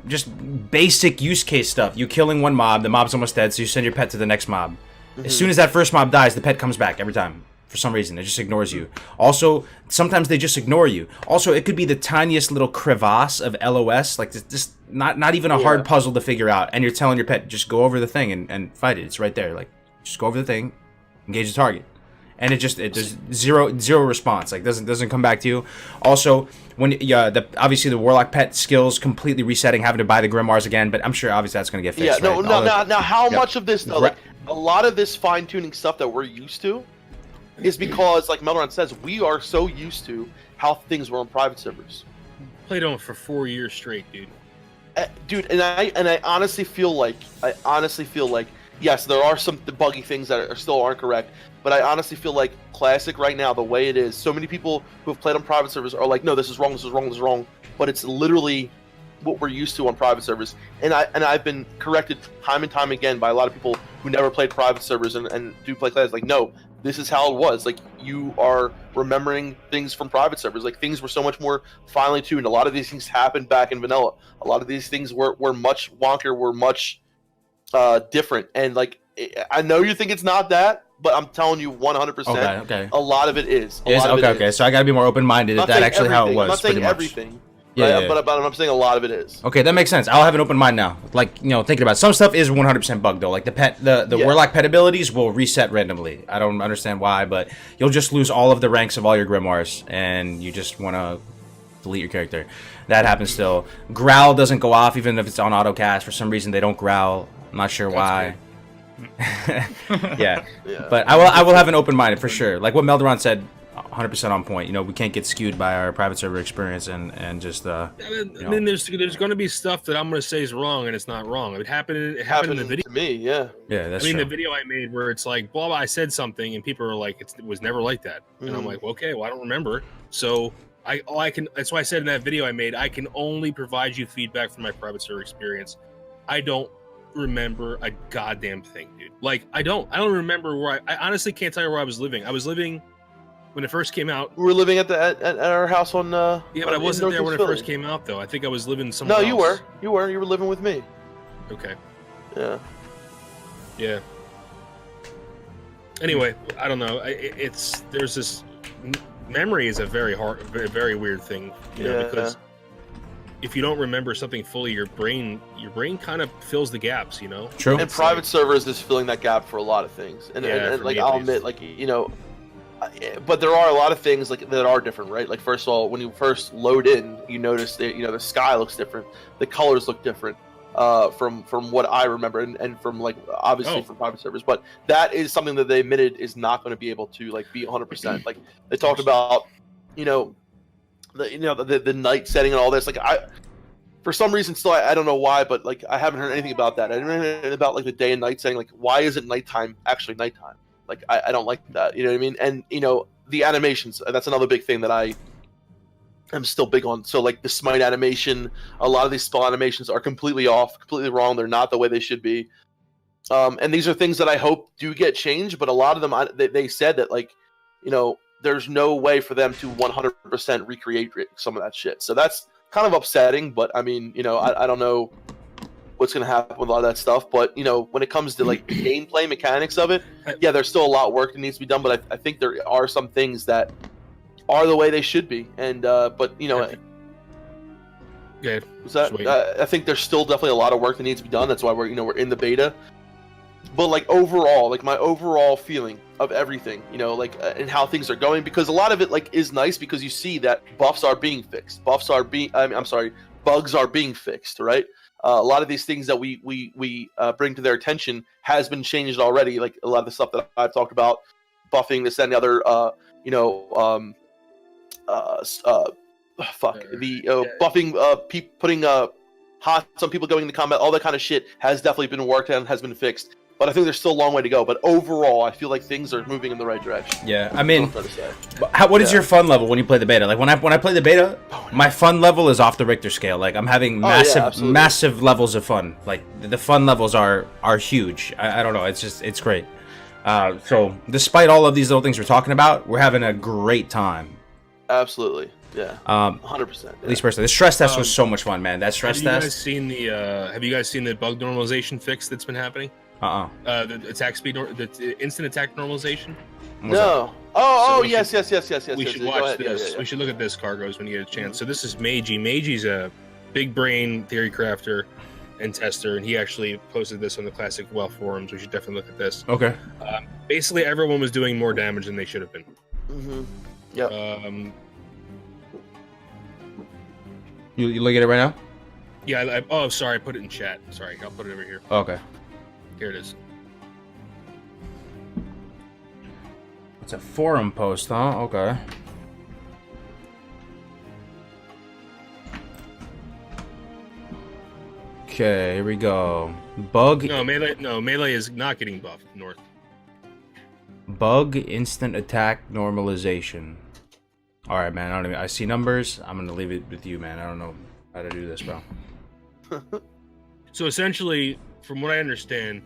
Just basic use case stuff. You killing one mob, the mob's almost dead, so you send your pet to the next mob. As soon as that first mob dies, the pet comes back every time. For some reason, it just ignores you. Also, sometimes they just ignore you. Also, it could be the tiniest little crevasse of LOS, like just not even a hard puzzle to figure out, and you're telling your pet, just go over the thing and fight it. It's right there. Like, just go over the thing, engage the target. And there's zero response. Like, doesn't come back to you. Also, when obviously the warlock pet skills completely resetting, having to buy the grimoires again, but I'm sure obviously that's gonna get fixed. Yeah, now how much of this though? Like, a lot of this fine tuning stuff that we're used to is because, like Meldoran says, we are so used to how things were on private servers. Played on for 4 years straight, dude. Dude, and I honestly feel like yes, there are some buggy things that still aren't correct, but I honestly feel like Classic right now, the way it is, so many people who have played on private servers are like, no, this is wrong, but it's literally what we're used to on private servers. And I've been corrected time and time again by a lot of people who never played private servers and do play Classic. Like, no, this is how it was. Like, you are remembering things from private servers. Like, things were so much more finely tuned. A lot of these things happened back in vanilla. A lot of these things were much wonkier, were much different. And like, I know you think it's not that, but I'm telling you 100%. Okay. A lot of it is. Okay. So I gotta be more open-minded. If that's actually how it was. I'm not saying everything. Yeah. But I'm saying a lot of it is. Okay, that makes sense. I'll have an open mind now. Like, thinking about it. Some stuff is 100% bugged though. Like the warlock pet abilities will reset randomly. I don't understand why, but you'll just lose all of the ranks of all your grimoires, and you just want to delete your character. That happens still. Growl doesn't go off even if it's on autocast. For some reason, they don't growl. I'm not sure why. Yeah. But I will have an open mind for sure. Like what Meldoran said, 100% on point. You know, we can't get skewed by our private server experience and just I mean, there's going to be stuff that I'm going to say is wrong and it's not wrong. It happened in the video to me. Yeah, that's true. The video I made where it's like, blah, blah, I said something and people are like, it was never like that, and I'm like, well, okay, well, I don't remember. So that's why I said in that video I made, I can only provide you feedback from my private server experience. I don't remember a goddamn thing, dude. Like, I don't remember where I honestly can't tell you where I was living. I was living when it first came out. We were living at our house on yeah, but I wasn't there when it first came out, though. I think I was living somewhere else. No, you were living with me. Okay. Yeah. Anyway, I don't know. There's this memory is a very weird thing, you know, because if you don't remember something fully, your brain kind of fills the gaps, you know. True. And private servers is filling that gap for a lot of things, and like I'll admit, like, you know, but there are a lot of things like that are different, right? Like, first of all, when you first load in, you notice that, you know, the sky looks different, the colors look different. From what I remember, and from, like, obviously from private servers, but that is something that they admitted is not going to be able to, like, be 100%. Like, they talked about, you know, the night setting and all this. Like, for some reason still, I don't know why, but, like, I haven't heard anything about that. I didn't hear anything about, like, the day and night setting. Like, why isn't nighttime actually nighttime? Like, I don't like that. You know what I mean? And, you know, the animations. That's another big thing that I'm still big on. So, like, the smite animation, a lot of these spell animations are completely off, completely wrong. They're not the way they should be. And these are things that I hope do get changed, but a lot of them, they said that, like, you know, there's no way for them to 100% recreate some of that shit. So that's kind of upsetting, but I mean, you know, I don't know what's going to happen with a lot of that stuff, but, you know, when it comes to, like, the gameplay mechanics of it, yeah, there's still a lot of work that needs to be done, but I think there are some things that are the way they should be, and but, you know, I think there's still definitely a lot of work that needs to be done. That's why we're in the beta. But, like, overall, like, my overall feeling of everything, you know, like, and how things are going, because a lot of it, like, is nice because you see that bugs are being fixed, bugs are being fixed, right? A lot of these things that we bring to their attention has been changed already. Like, a lot of the stuff that I've talked about, buffing this and the other, buffing, putting hots on people going into combat, all that kind of shit has definitely been worked on, has been fixed. But I think there's still a long way to go. But overall, I feel like things are moving in the right direction. Yeah, I mean, what is your fun level when you play the beta? Like, when I play the beta, my fun level is off the Richter scale. Like, I'm having massive levels of fun. Like, the fun levels are huge. I don't know. It's great. So despite all of these little things we're talking about, we're having a great time. Absolutely. Yeah. 100%. Yeah. At least personally, the stress test was so much fun, man. That stress test. Have you guys seen the bug normalization fix that's been happening? The attack speed, the instant attack normalization. No. Yes. We should watch this. We should look at this, Cargos, when you get a chance. So this is Meiji. Meiji's a big brain theory crafter and tester, and he actually posted this on the Classic WoW forums. We should definitely look at this. Okay. Basically, everyone was doing more damage than they should have been. Mm-hmm. Yep. You look at it right now? Yeah. Sorry. I put it in chat. Sorry. I'll put it over here. Okay. Here it is. It's a forum post, huh? Okay. Okay, here we go. Bug. No, melee is not getting buffed. North. Bug instant attack normalization. All right, man. I see numbers. I'm gonna leave it with you, man. I don't know how to do this, bro. So essentially, from what I understand,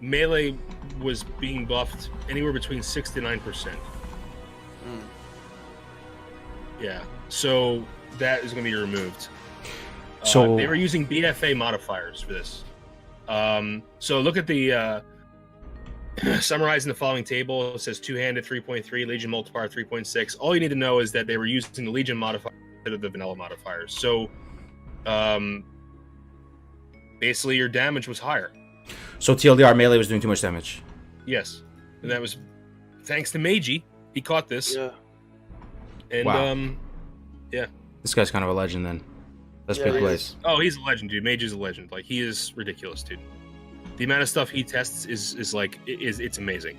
melee was being buffed anywhere between 6 to 9%. Yeah, so that is going to be removed. So they were using BFA modifiers for this. So look at the summarizing the following table. It says two-handed 3.3, Legion multiplier 3.6. All you need to know is that they were using the Legion modifier instead of the vanilla modifiers. So basically your damage was higher. So TLDR, melee was doing too much damage. Yes, and that was thanks to Meiji. He caught this. Yeah. And yeah. This guy's kind of a legend then. That's big place. Oh, he's a legend, dude. Meiji's a legend. Like, he is ridiculous, dude. The amount of stuff he tests is like it's amazing.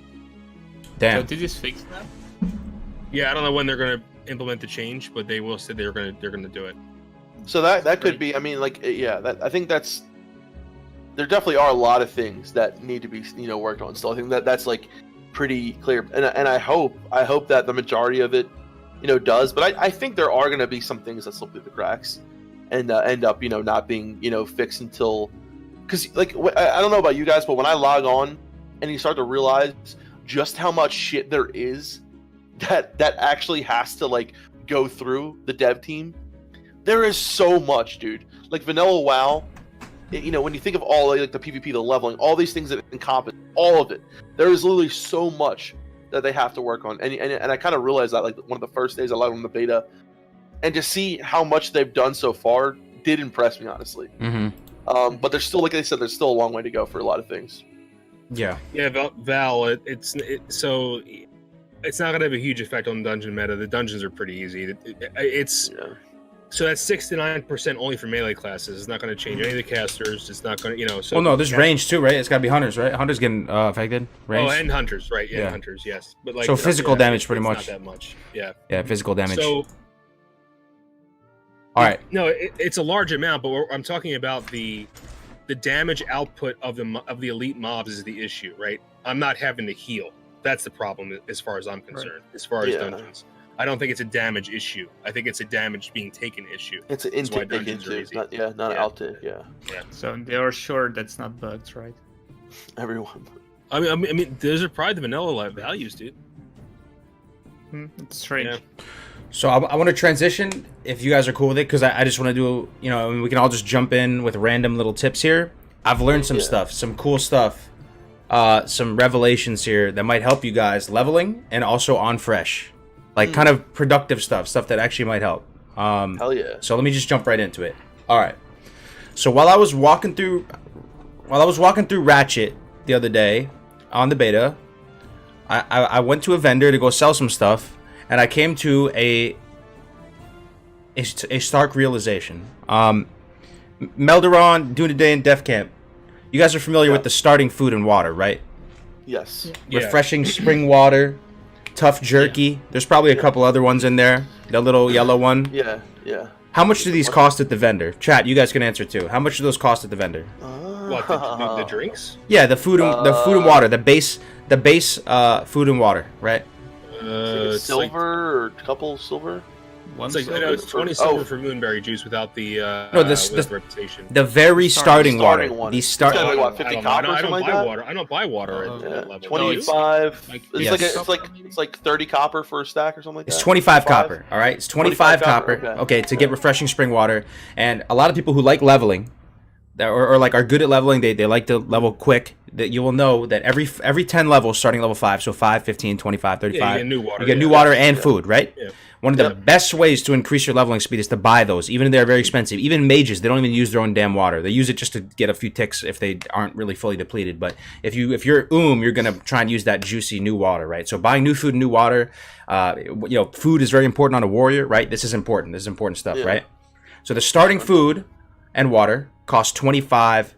Damn. So did this fix that? Yeah, I don't know when they're going to implement the change, but they will say they're going to do it. So that could be. I mean, like, yeah, I think that's. There definitely are a lot of things that need to be, worked on still. I think that's like pretty clear, and I hope that the majority of it, does. But I think there are going to be some things that slip through the cracks, and end up, not being, fixed until, because like I don't know about you guys, but when I log on and you start to realize just how much shit there is that actually has to like go through the dev team. There is so much, dude. Like vanilla WoW. When you think of all like the PvP, the leveling, all these things that encompass all of it, there is literally so much that they have to work on. And I kind of realized that like one of the first days I logged on the beta, and to see how much they've done so far did impress me, honestly. Mm-hmm. But there's still, like I said, there's still a long way to go for a lot of things. Yeah. Yeah, Val, so it's not going to have a huge effect on the dungeon meta. The dungeons are pretty easy. So that's 6 to 9% only for melee classes. It's not going to change any of the casters. It's not going to, So well, no, there's range too, right? It's got to be hunters, right? Hunters getting affected. Range. Oh, and hunters, right? Yeah, hunters, yes. But like, so physical damage, pretty much. Not that much. Yeah. Yeah, physical damage. So, all right. No, it's a large amount, but I'm talking about the damage output of the elite mobs is the issue, right? I'm not having to heal. That's the problem, as far as I'm concerned. Right. As far as dungeons. I don't think it's a damage issue. I think it's a damage being taken issue. It's an intake issue. Not an outtake. Yeah. So they are sure that's not bugs, right? Everyone. I mean, those are probably the vanilla values, dude. It's strange. Yeah. So I want to transition, if you guys are cool with it, because I just want to do, we can all just jump in with random little tips here. I've learned some stuff, some cool stuff, some revelations here that might help you guys leveling and also on fresh. Like kind of productive stuff that actually might help. Hell yeah. So let me just jump right into it. All right. So while I was walking through Ratchet the other day on the beta, I went to a vendor to go sell some stuff, and I came to a stark realization. Melderon, doing a day in Def Camp. You guys are familiar with the starting food and water, right? Yes. Yeah. Refreshing spring water. Tough jerky. Yeah. There's probably a couple other ones in there. The little yellow one. Yeah. How much do these cost at the vendor? Chat, you guys can answer too. How much do those cost at the vendor? What, the drinks? Yeah, the food and water, the base food and water, right? Silver or a couple silver. It's 20 silver for moonberry juice without the reputation. The very starting water. These start. What, 50 copper? I don't buy water at that level. 25. It's like 30 copper for a stack or something like that. It's 25 copper. All right, it's 25 copper. Okay, to get refreshing spring water, and a lot of people who like leveling, or like are good at leveling, they like to level quick. That you will know that every 10 levels, starting level 5, so 5, 15, 25, 35, you get new water and food, right? Yeah. One of the best ways to increase your leveling speed is to buy those, even if they're very expensive. Even mages, they don't even use their own damn water. They use it just to get a few ticks if they aren't really fully depleted. But if you're you're gonna try and use that juicy new water, right? So buying new food and new water, food is very important on a warrior, right? This is important. This is important stuff, right? So the starting food and water costs 25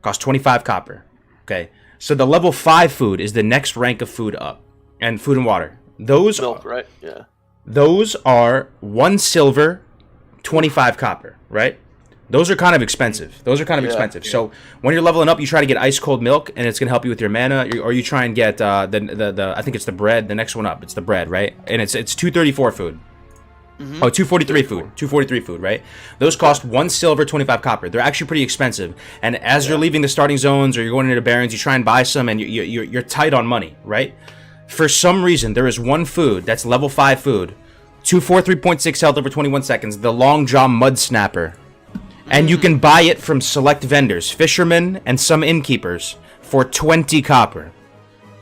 copper. Okay. So the level 5 food is the next rank of food up, and food and water. Those milk, right? Yeah. Those are 1 silver, 25 copper, right? Those are kind of expensive. Yeah. So when you're leveling up, you try to get ice cold milk, and it's gonna help you with your mana, or you try and get the I think it's the bread. The next one up, it's the bread, right? And it's 234 food. Mm-hmm. Oh, 243 food. 243 food, right? Those cost 1 silver, 25 copper. They're actually pretty expensive. And as you're leaving the starting zones or you're going into barons, you try and buy some, and you're tight on money, right? For some reason, there is one food that's level 5 food, 243.6 health over 21 seconds, the Long Jaw Mud Snapper. And you can buy it from select vendors, fishermen, and some innkeepers for 20 copper.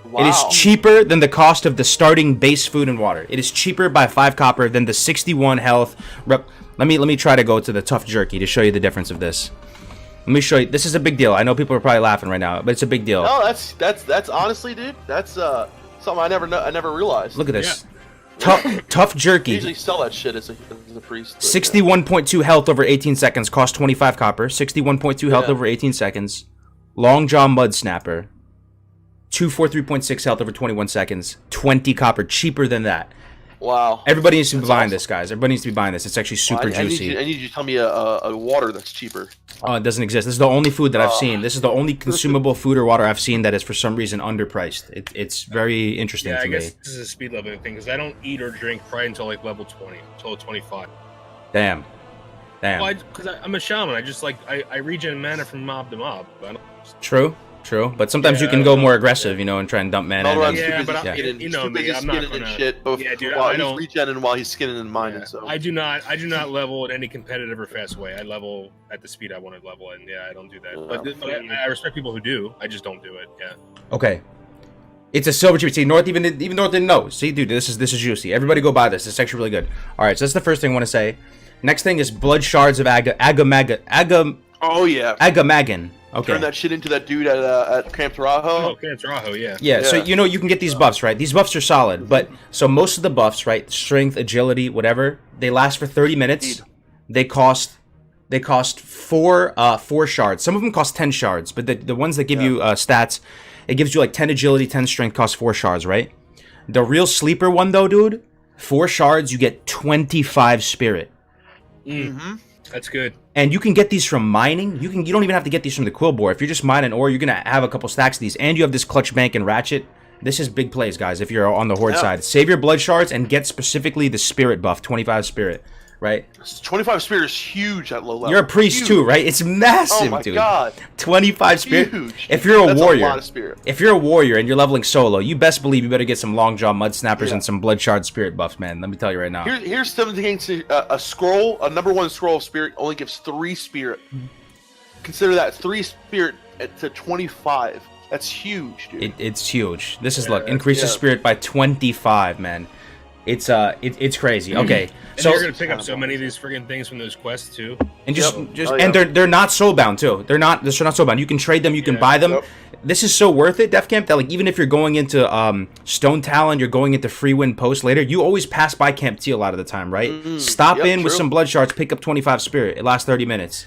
Wow. It is cheaper than the cost of the starting base food and water. It is cheaper by 5 copper than the 61 health. Let me try to go to the tough jerky to show you the difference of this. Let me show you. This is a big deal. I know people are probably laughing right now, but it's a big deal. No, that's honestly, dude. That's something I never realized. Look at this. Yeah. Tough jerky. I usually sell that shit as a priest. 61.2 health over 18 seconds cost 25 copper. 61.2 health over 18 seconds. Long Jaw Mud Snapper. 243.6 health over 21 seconds. 20 copper. Cheaper than that. Wow. Everybody needs to be buying this, guys. Everybody needs to be buying this. It's actually super juicy. I need you to tell me a water that's cheaper. Oh, it doesn't exist. This is the only food that I've seen. This is the only consumable food or water I've seen that is for some reason underpriced. It's very interesting to me. Yeah, I guess this is a speed leveling thing because I don't eat or drink probably until like level 20, until 25. Damn. Well, because I'm a shaman. I just like I regen mana from mob to mob. True. But sometimes you can go more aggressive, you know, and try and dump mana. You know me. I'm not gonna. Shit while he's regenning, while he's skinning and mining. Yeah. So I do not level in any competitive or fast way. I level at the speed I want to level, and I don't do that. But I respect people who do. I just don't do it. Yeah. Okay. It's a silver cheap. See, North even North didn't know. See, dude, this is juicy. Everybody go buy this. It's actually really good. All right, so that's the first thing I want to say. Next thing is blood shards of Oh yeah. Agamagan. Okay. Turn that shit into that dude at Camp Taurajo. Oh, Camp Taurajo, yeah. Yeah, so you know you can get these buffs, right? These buffs are solid, but so most of the buffs, right? Strength, agility, whatever, they last for 30 minutes. They cost 4 shards. Some of them cost 10 shards, but the ones that give you stats, it gives you like 10 agility, 10 strength, costs 4 shards, right? The real sleeper one though, dude, 4 shards, you get 25 spirit. Mm-hmm. That's good. And you can get these from mining. You don't even have to get these from the quill bore. If you're just mining ore, you're gonna have a couple stacks of these, and you have this clutch bank and ratchet. This is big plays, guys. If you're on the horde side, save your blood shards and get specifically the spirit buff, 25 spirit, right? 25 spirit is huge at low level. You're a priest too, right? It's massive, dude. Oh my god. 25 spirit. Huge. If you're a warrior, a lot of spirit. If you're a warrior and you're leveling solo, you best believe you better get some long jaw mud snappers and some blood shard spirit buffs, man. Let me tell you right now. Here's something a scroll, a #1 scroll of spirit only gives 3 spirit. Consider that 3 spirit to 25. That's huge, dude. It's huge. This is look, increases spirit by 25, man. It's crazy. Okay, and so you're gonna pick up so many of these friggin' things from those quests too. And and they're not soul bound too. They're not soul bound. You can trade them. You can buy them. Yep. This is so worth it, Def Camp, that like even if you're going into Stone Talon, you're going into Freewind Post later, you always pass by Camp T a lot of the time, right? Stop in with some blood shards, pick up 25 spirit. It lasts 30 minutes.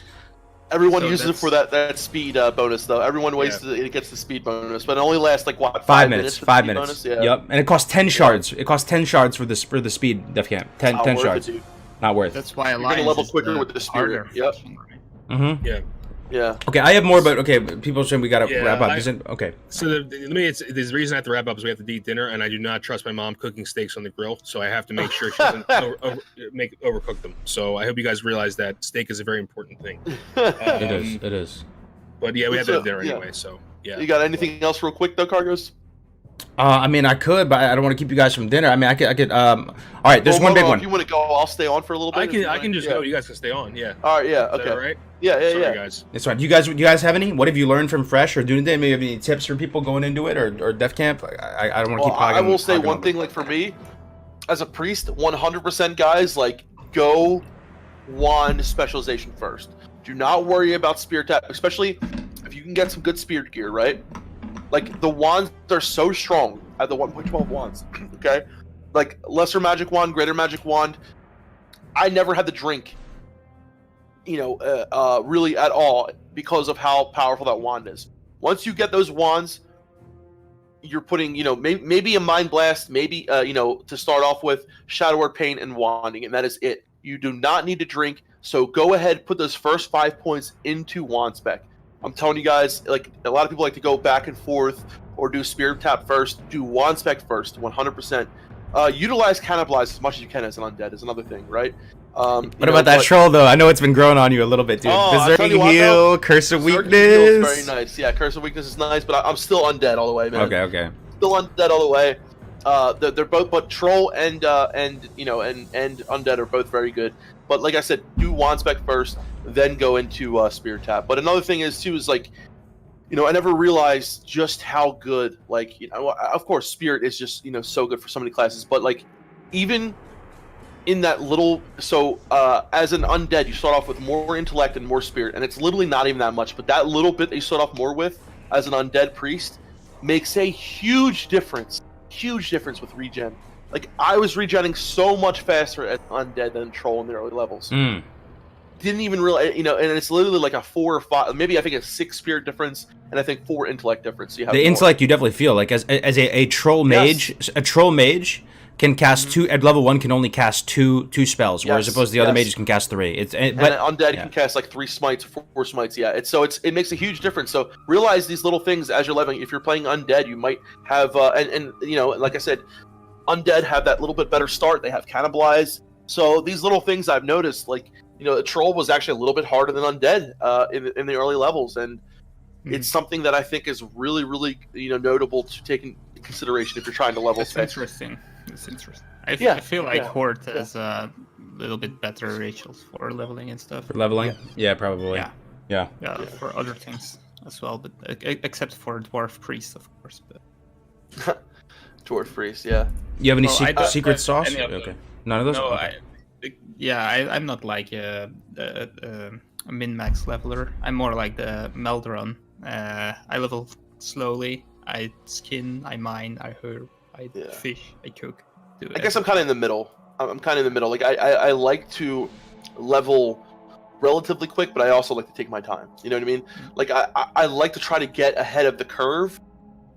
Everyone uses it for that speed bonus, though. Everyone wastes it gets the speed bonus, but it only lasts like what 5 minutes. 5 minutes. Yeah. Yep, and it costs 10 shards. It costs 10 shards for the speed, Def Camp. 10 shards. Not worth. That's why you're gonna level quicker with the spirit. Yep. Mm-hmm. Yeah. Yeah. Okay, I have more, but okay, people saying we gotta wrap up. Okay. So the reason I have to wrap up is we have to eat dinner, and I do not trust my mom cooking steaks on the grill, so I have to make sure she doesn't overcook them. So I hope you guys realize that steak is a very important thing. It is. But yeah, we have to have dinner anyway. So yeah. You got anything else real quick though, Cargos? I mean, I could, but I don't want to keep you guys from dinner. I mean, I could. All right, there's one big one. If you want to go, I'll stay on for a little bit. I can just go. You guys can stay on. Yeah. All right. Yeah. Okay. All right. Yeah. Sorry, guys. That's right. Do you guys have any? What have you learned from Fresh or doing today? Maybe have any tips for people going into it or Def Camp? I don't want to keep. I will say one thing. Like for me, as a priest, 100% guys, like go wand specialization first. Do not worry about spirit tap, especially if you can get some good spirit gear, right? Like the wands are so strong at the 1.12 wands. Okay, like lesser magic wand, greater magic wand. I never had to drink, really at all because of how powerful that wand is. Once you get those wands, you're putting, maybe a mind blast, maybe to start off with Shadow Word Pain and wanding, and that is it. You do not need to drink. So go ahead, put those first 5 points into wand spec. I'm telling you guys, like a lot of people like to go back and forth or do spirit tap first, do wand spec first, 100%. Utilize cannibalize as much as you can as an undead is another thing, right? What about that troll though? I know it's been growing on you a little bit, dude. Berserking Heal, Curse of Weakness. Very nice. Yeah, Curse of Weakness is nice, but I'm still undead all the way, man. Okay. Still undead all the way. They're both, but troll and undead are both very good. But like I said, do wand spec first, then go into spirit tap. But another thing is like, I never realized just how good, like, of course, spirit is just, so good for so many classes. But like, even in that little, as an undead, you start off with more intellect and more spirit, and it's literally not even that much. But that little bit that you start off more with as an undead priest makes a huge difference. Huge difference with regen. Like, I was regenning so much faster as undead than troll in the early levels. Didn't even realize, and it's literally like a 4 or 5, maybe I think a 6 spirit difference, and I think 4 intellect difference. So you have the intellect you definitely feel like as a troll mage. A troll mage can cast two at level 1 can only cast two spells, whereas opposed to the other mages can cast 3. And undead can cast like 3 smites, 4 smites. Yeah, it makes a huge difference. So realize these little things as you're leveling. If you're playing undead, you might have and you know, like I said, undead have that little bit better start. They have cannibalize. So these little things I've noticed, like, you know, a troll was actually a little bit harder than undead in the early levels, and it's something that I think is really, really, you know, notable to take into consideration if you're trying to level. It's interesting. I feel like Horde has a little bit better ratios for leveling and stuff. For leveling? Yeah, probably. Yeah, for other things as well, but except for Dwarf Priest, of course. But Dwarf Priest, yeah. You have any secret sauce? Okay. None of those? No, okay. I'm not like a min-max leveler. I'm more like the Melderon. I level slowly. I skin, I mine, I herb, I fish, I cook. I guess I'm kind of in the middle. Like I like to level relatively quick, but I also like to take my time. You know what I mean? Like I like to try to get ahead of the curve,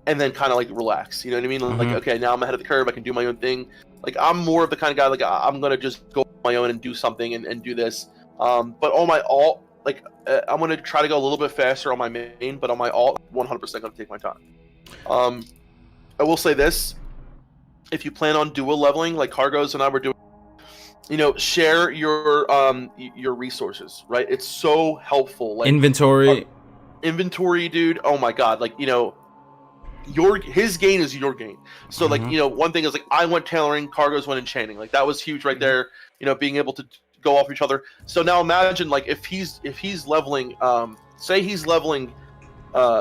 and then kind of like relax. You know what I mean? Like, okay, now I'm ahead of the curve. I can do my own thing. Like, I'm more of the kind of guy, like, I'm gonna just go on my own and do something and do this. But on my alt, like, I'm gonna try to go a little bit faster on my main, but on my alt, 100% gonna take my time. I will say this: if you plan on dual leveling, like Cargos and I were doing, you know, share your resources, right? It's so helpful. Like, inventory, dude. Oh my god, like, you know, his gain is your gain. So like, you know, one thing is like I went tailoring, Cargos went enchanting. Like, that was huge right there. You know, being able to go off each other. So now imagine, like, if he's leveling, say he's leveling,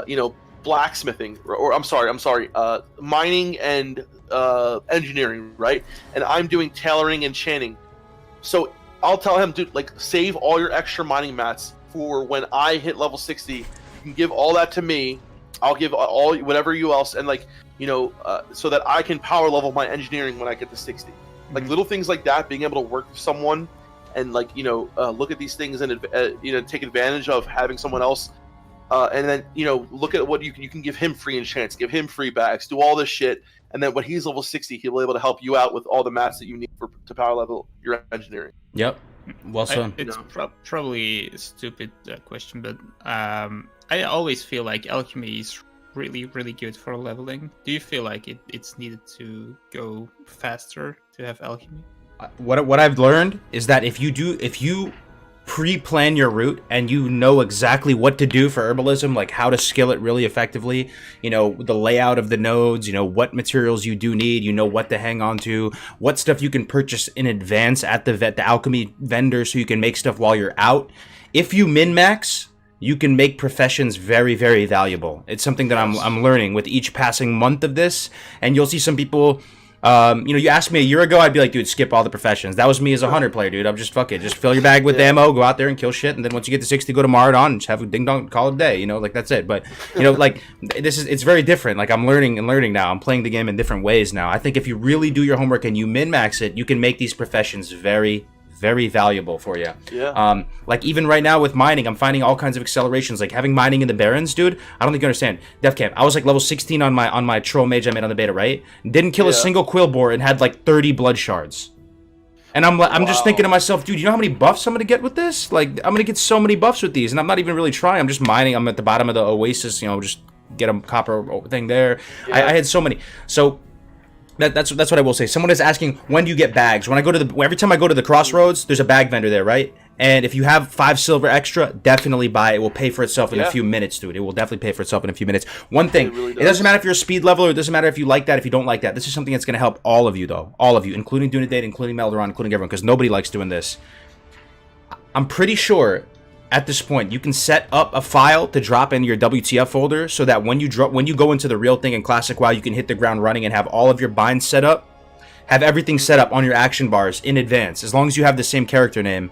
you know, blacksmithing, or I'm sorry, mining and engineering, right? And I'm doing tailoring and enchanting. So I'll tell him, dude, like, save all your extra mining mats for when I hit level 60. You can give all that to me. I'll give all whatever you else, and like, you know, so that I can power level my engineering when I get to 60. Like, little things like that, being able to work with someone, and like, you know, look at these things and you know, take advantage of having someone else, and then, you know, look at what you can give him free enchants, give him free bags, do all this shit, and then when he's level 60, he'll be able to help you out with all the mats that you need to power level your engineering. Yep. Well said. It's probably a stupid question, but I always feel like alchemy is really, really good for leveling. Do you feel like it's needed to go faster to have alchemy? What I've learned is that if you pre-plan your route and you know exactly what to do for herbalism, like how to skill it really effectively, you know, the layout of the nodes, you know, what materials you do need, you know, what to hang on to, what stuff you can purchase in advance at the alchemy vendor so you can make stuff while you're out. If you min-max, you can make professions very, very valuable. It's something that I'm learning with each passing month of this, and you'll see some people. You know, you asked me a year ago, I'd be like, dude, skip all the professions. That was me as a hunter player, dude. I'm just fuck it, just fill your bag with ammo, go out there and kill shit, and then once you get to 60, go to Maraudon and just have a ding dong, call it a day. You know, like, that's it. But you know, like, it's very different. Like, I'm learning now. I'm playing the game in different ways now. I think if you really do your homework and you min max it, you can make these professions very, very valuable for you. Yeah. Like, even right now with mining, I'm finding all kinds of accelerations. Like, having mining in the Barrens, dude. I don't think you understand. Def Camp, I was like level 16 on my troll mage I made on the beta, right? Didn't kill a single quill boar and had like 30 blood shards. And I'm just thinking to myself, dude, you know how many buffs I'm gonna get with this? Like, I'm gonna get so many buffs with these, and I'm not even really trying. I'm just mining. I'm at the bottom of the oasis, you know, just get a copper thing there. I had so many. So that's what I will say. Someone is asking, when do you get bags? When I go to every time I go to the crossroads, there's a bag vendor there, right? And if you have 5 silver extra, definitely buy it. It will pay for itself in a few minutes, dude. It will definitely pay for itself in a few minutes. One thing, it doesn't matter if you're a speed leveler. It doesn't matter if you like that, if you don't like that. This is something that's going to help all of you, though. All of you, including Dunedate, including Melderon, including everyone, because nobody likes doing this. I'm pretty sure at this point you can set up a file to drop in your WTF folder so that when you go into the real thing in Classic WoW, you can hit the ground running and have all of your binds set up, have everything set up on your action bars in advance, as long as you have the same character name.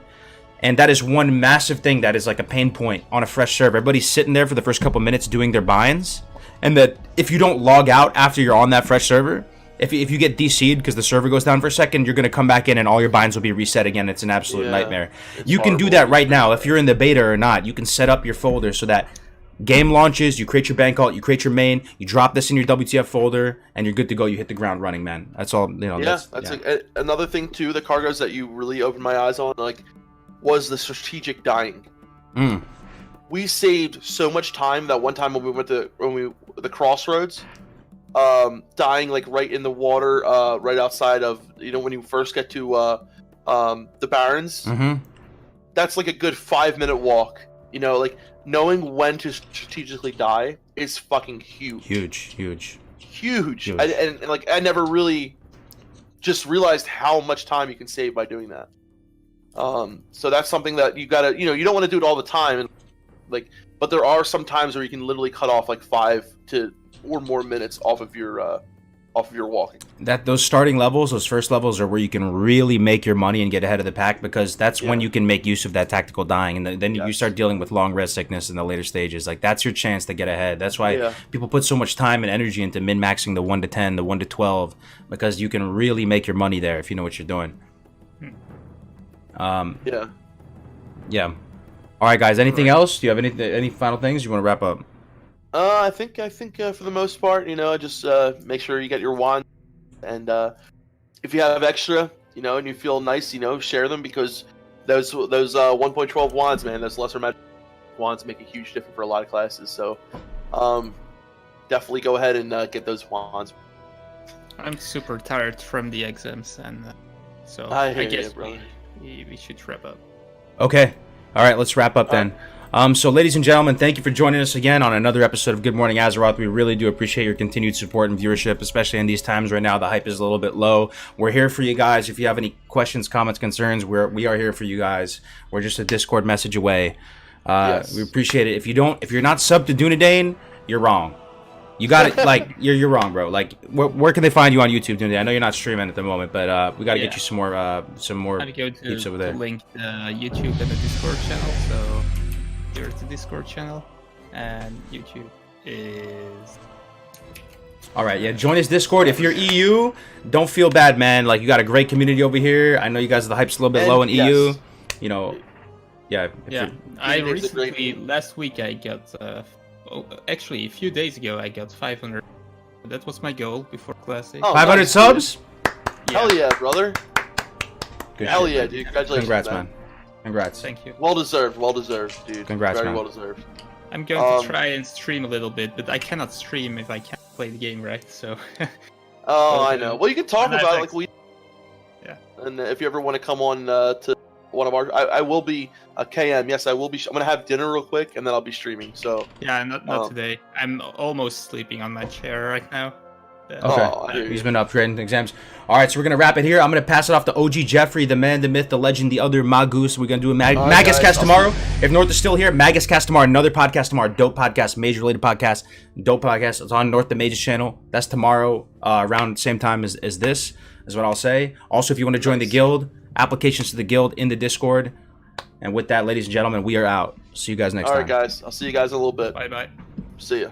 And that is one massive thing that is like a pain point on a fresh server. Everybody's sitting there for the first couple minutes doing their binds, and that if you don't log out after you're on that fresh server, if you get DC'd because the server goes down for a second, you're going to come back in and all your binds will be reset again. It's an absolute nightmare. You can do that right now. If you're in the beta or not, you can set up your folder so that Game launches, you create your bank alt, you create your main, you drop this in your WTF folder, and you're good to go. You hit the ground running, man. That's all. You know. Yeah, that's another thing too. The cargoes that you really opened my eyes on, like, was the strategic dying. We saved so much time that one time when we went to the crossroads, dying like right in the water, right outside of when you first get to the Barrens. That's like a good 5-minute walk. Like knowing when to strategically die is fucking huge. Huge. And like I never really just realized how much time you can save by doing that. So that's something that you gotta, you don't want to do it all the time, and but there are some times where you can literally cut off like 5 to or more minutes off of your walking. Those starting levels, those first levels, are where you can really make your money and get ahead of the pack, because that's when you can make use of that tactical dying, and then you start dealing with long rest sickness in the later stages. Like that's your chance to get ahead. That's why people put so much time and energy into min-maxing the 1 to 10, the 1 to 12, because you can really make your money there if you know what you're doing. Yeah. All right, guys. Anything else? Do you have any final things you want to wrap up? I think for the most part, just make sure you get your wand, and if you have extra, and you feel nice, share them, because those 1.12 wands, man, those lesser magic wands make a huge difference for a lot of classes. So, definitely go ahead and get those wands. I'm super tired from the exams, and so I guess we should wrap up. Okay. All right, let's wrap up then. So, ladies and gentlemen, thank you for joining us again on another episode of Good Morning Azeroth. We really do appreciate your continued support and viewership, especially in these times right now. The hype is a little bit low. We're here for you guys. If you have any questions, comments, concerns, we are here for you guys. We're just a Discord message away. We appreciate it. If you're not subbed to Dunedain, you're wrong. You got it. Like you're wrong, bro. Like where can they find you on YouTube, Dunedain? I know you're not streaming at the moment, but we got to get you some more peeps over there. Link the YouTube and the Discord channel. So here's the Discord channel, and YouTube is. All right, yeah. Join us Discord. If you're EU, don't feel bad, man. Like you got a great community over here. I know you guys, the hype's a little bit low in EU. I recently last week I got. Actually, a few days ago, I got 500. That was my goal before Classic. 500 subs? Hell yeah, brother. Hell yeah, dude. Congratulations. Congrats, man. Congrats. Thank you. Well deserved, dude. Congrats, Very man. well deserved. I'm going to try and stream a little bit, but I cannot stream if I can't play the game, right? So. I know. Well, you can talk about it like we. Yeah. And if you ever want to come on to one of our, I will be a KM. Yes, I will be. I'm gonna have dinner real quick, and then I'll be streaming. So. Yeah, not today. I'm almost sleeping on my chair right now. Okay. He's been upgrading exams. All right, so we're gonna wrap it here. I'm gonna pass it off to OG Jeffrey, the man, the myth, the legend, the other Magoose. We're gonna do a Magus cast tomorrow. If North is still here, Magus cast tomorrow. Another podcast tomorrow. Dope podcast, mage related podcast. Dope podcast. It's on North the Mage's channel. That's tomorrow, around the same time as this. Is what I'll say. Also, if you want to join the guild, applications to the guild in the Discord. And with that, ladies and gentlemen, we are out. See you guys next time. All right, guys. I'll see you guys in a little bit. Bye bye. See ya.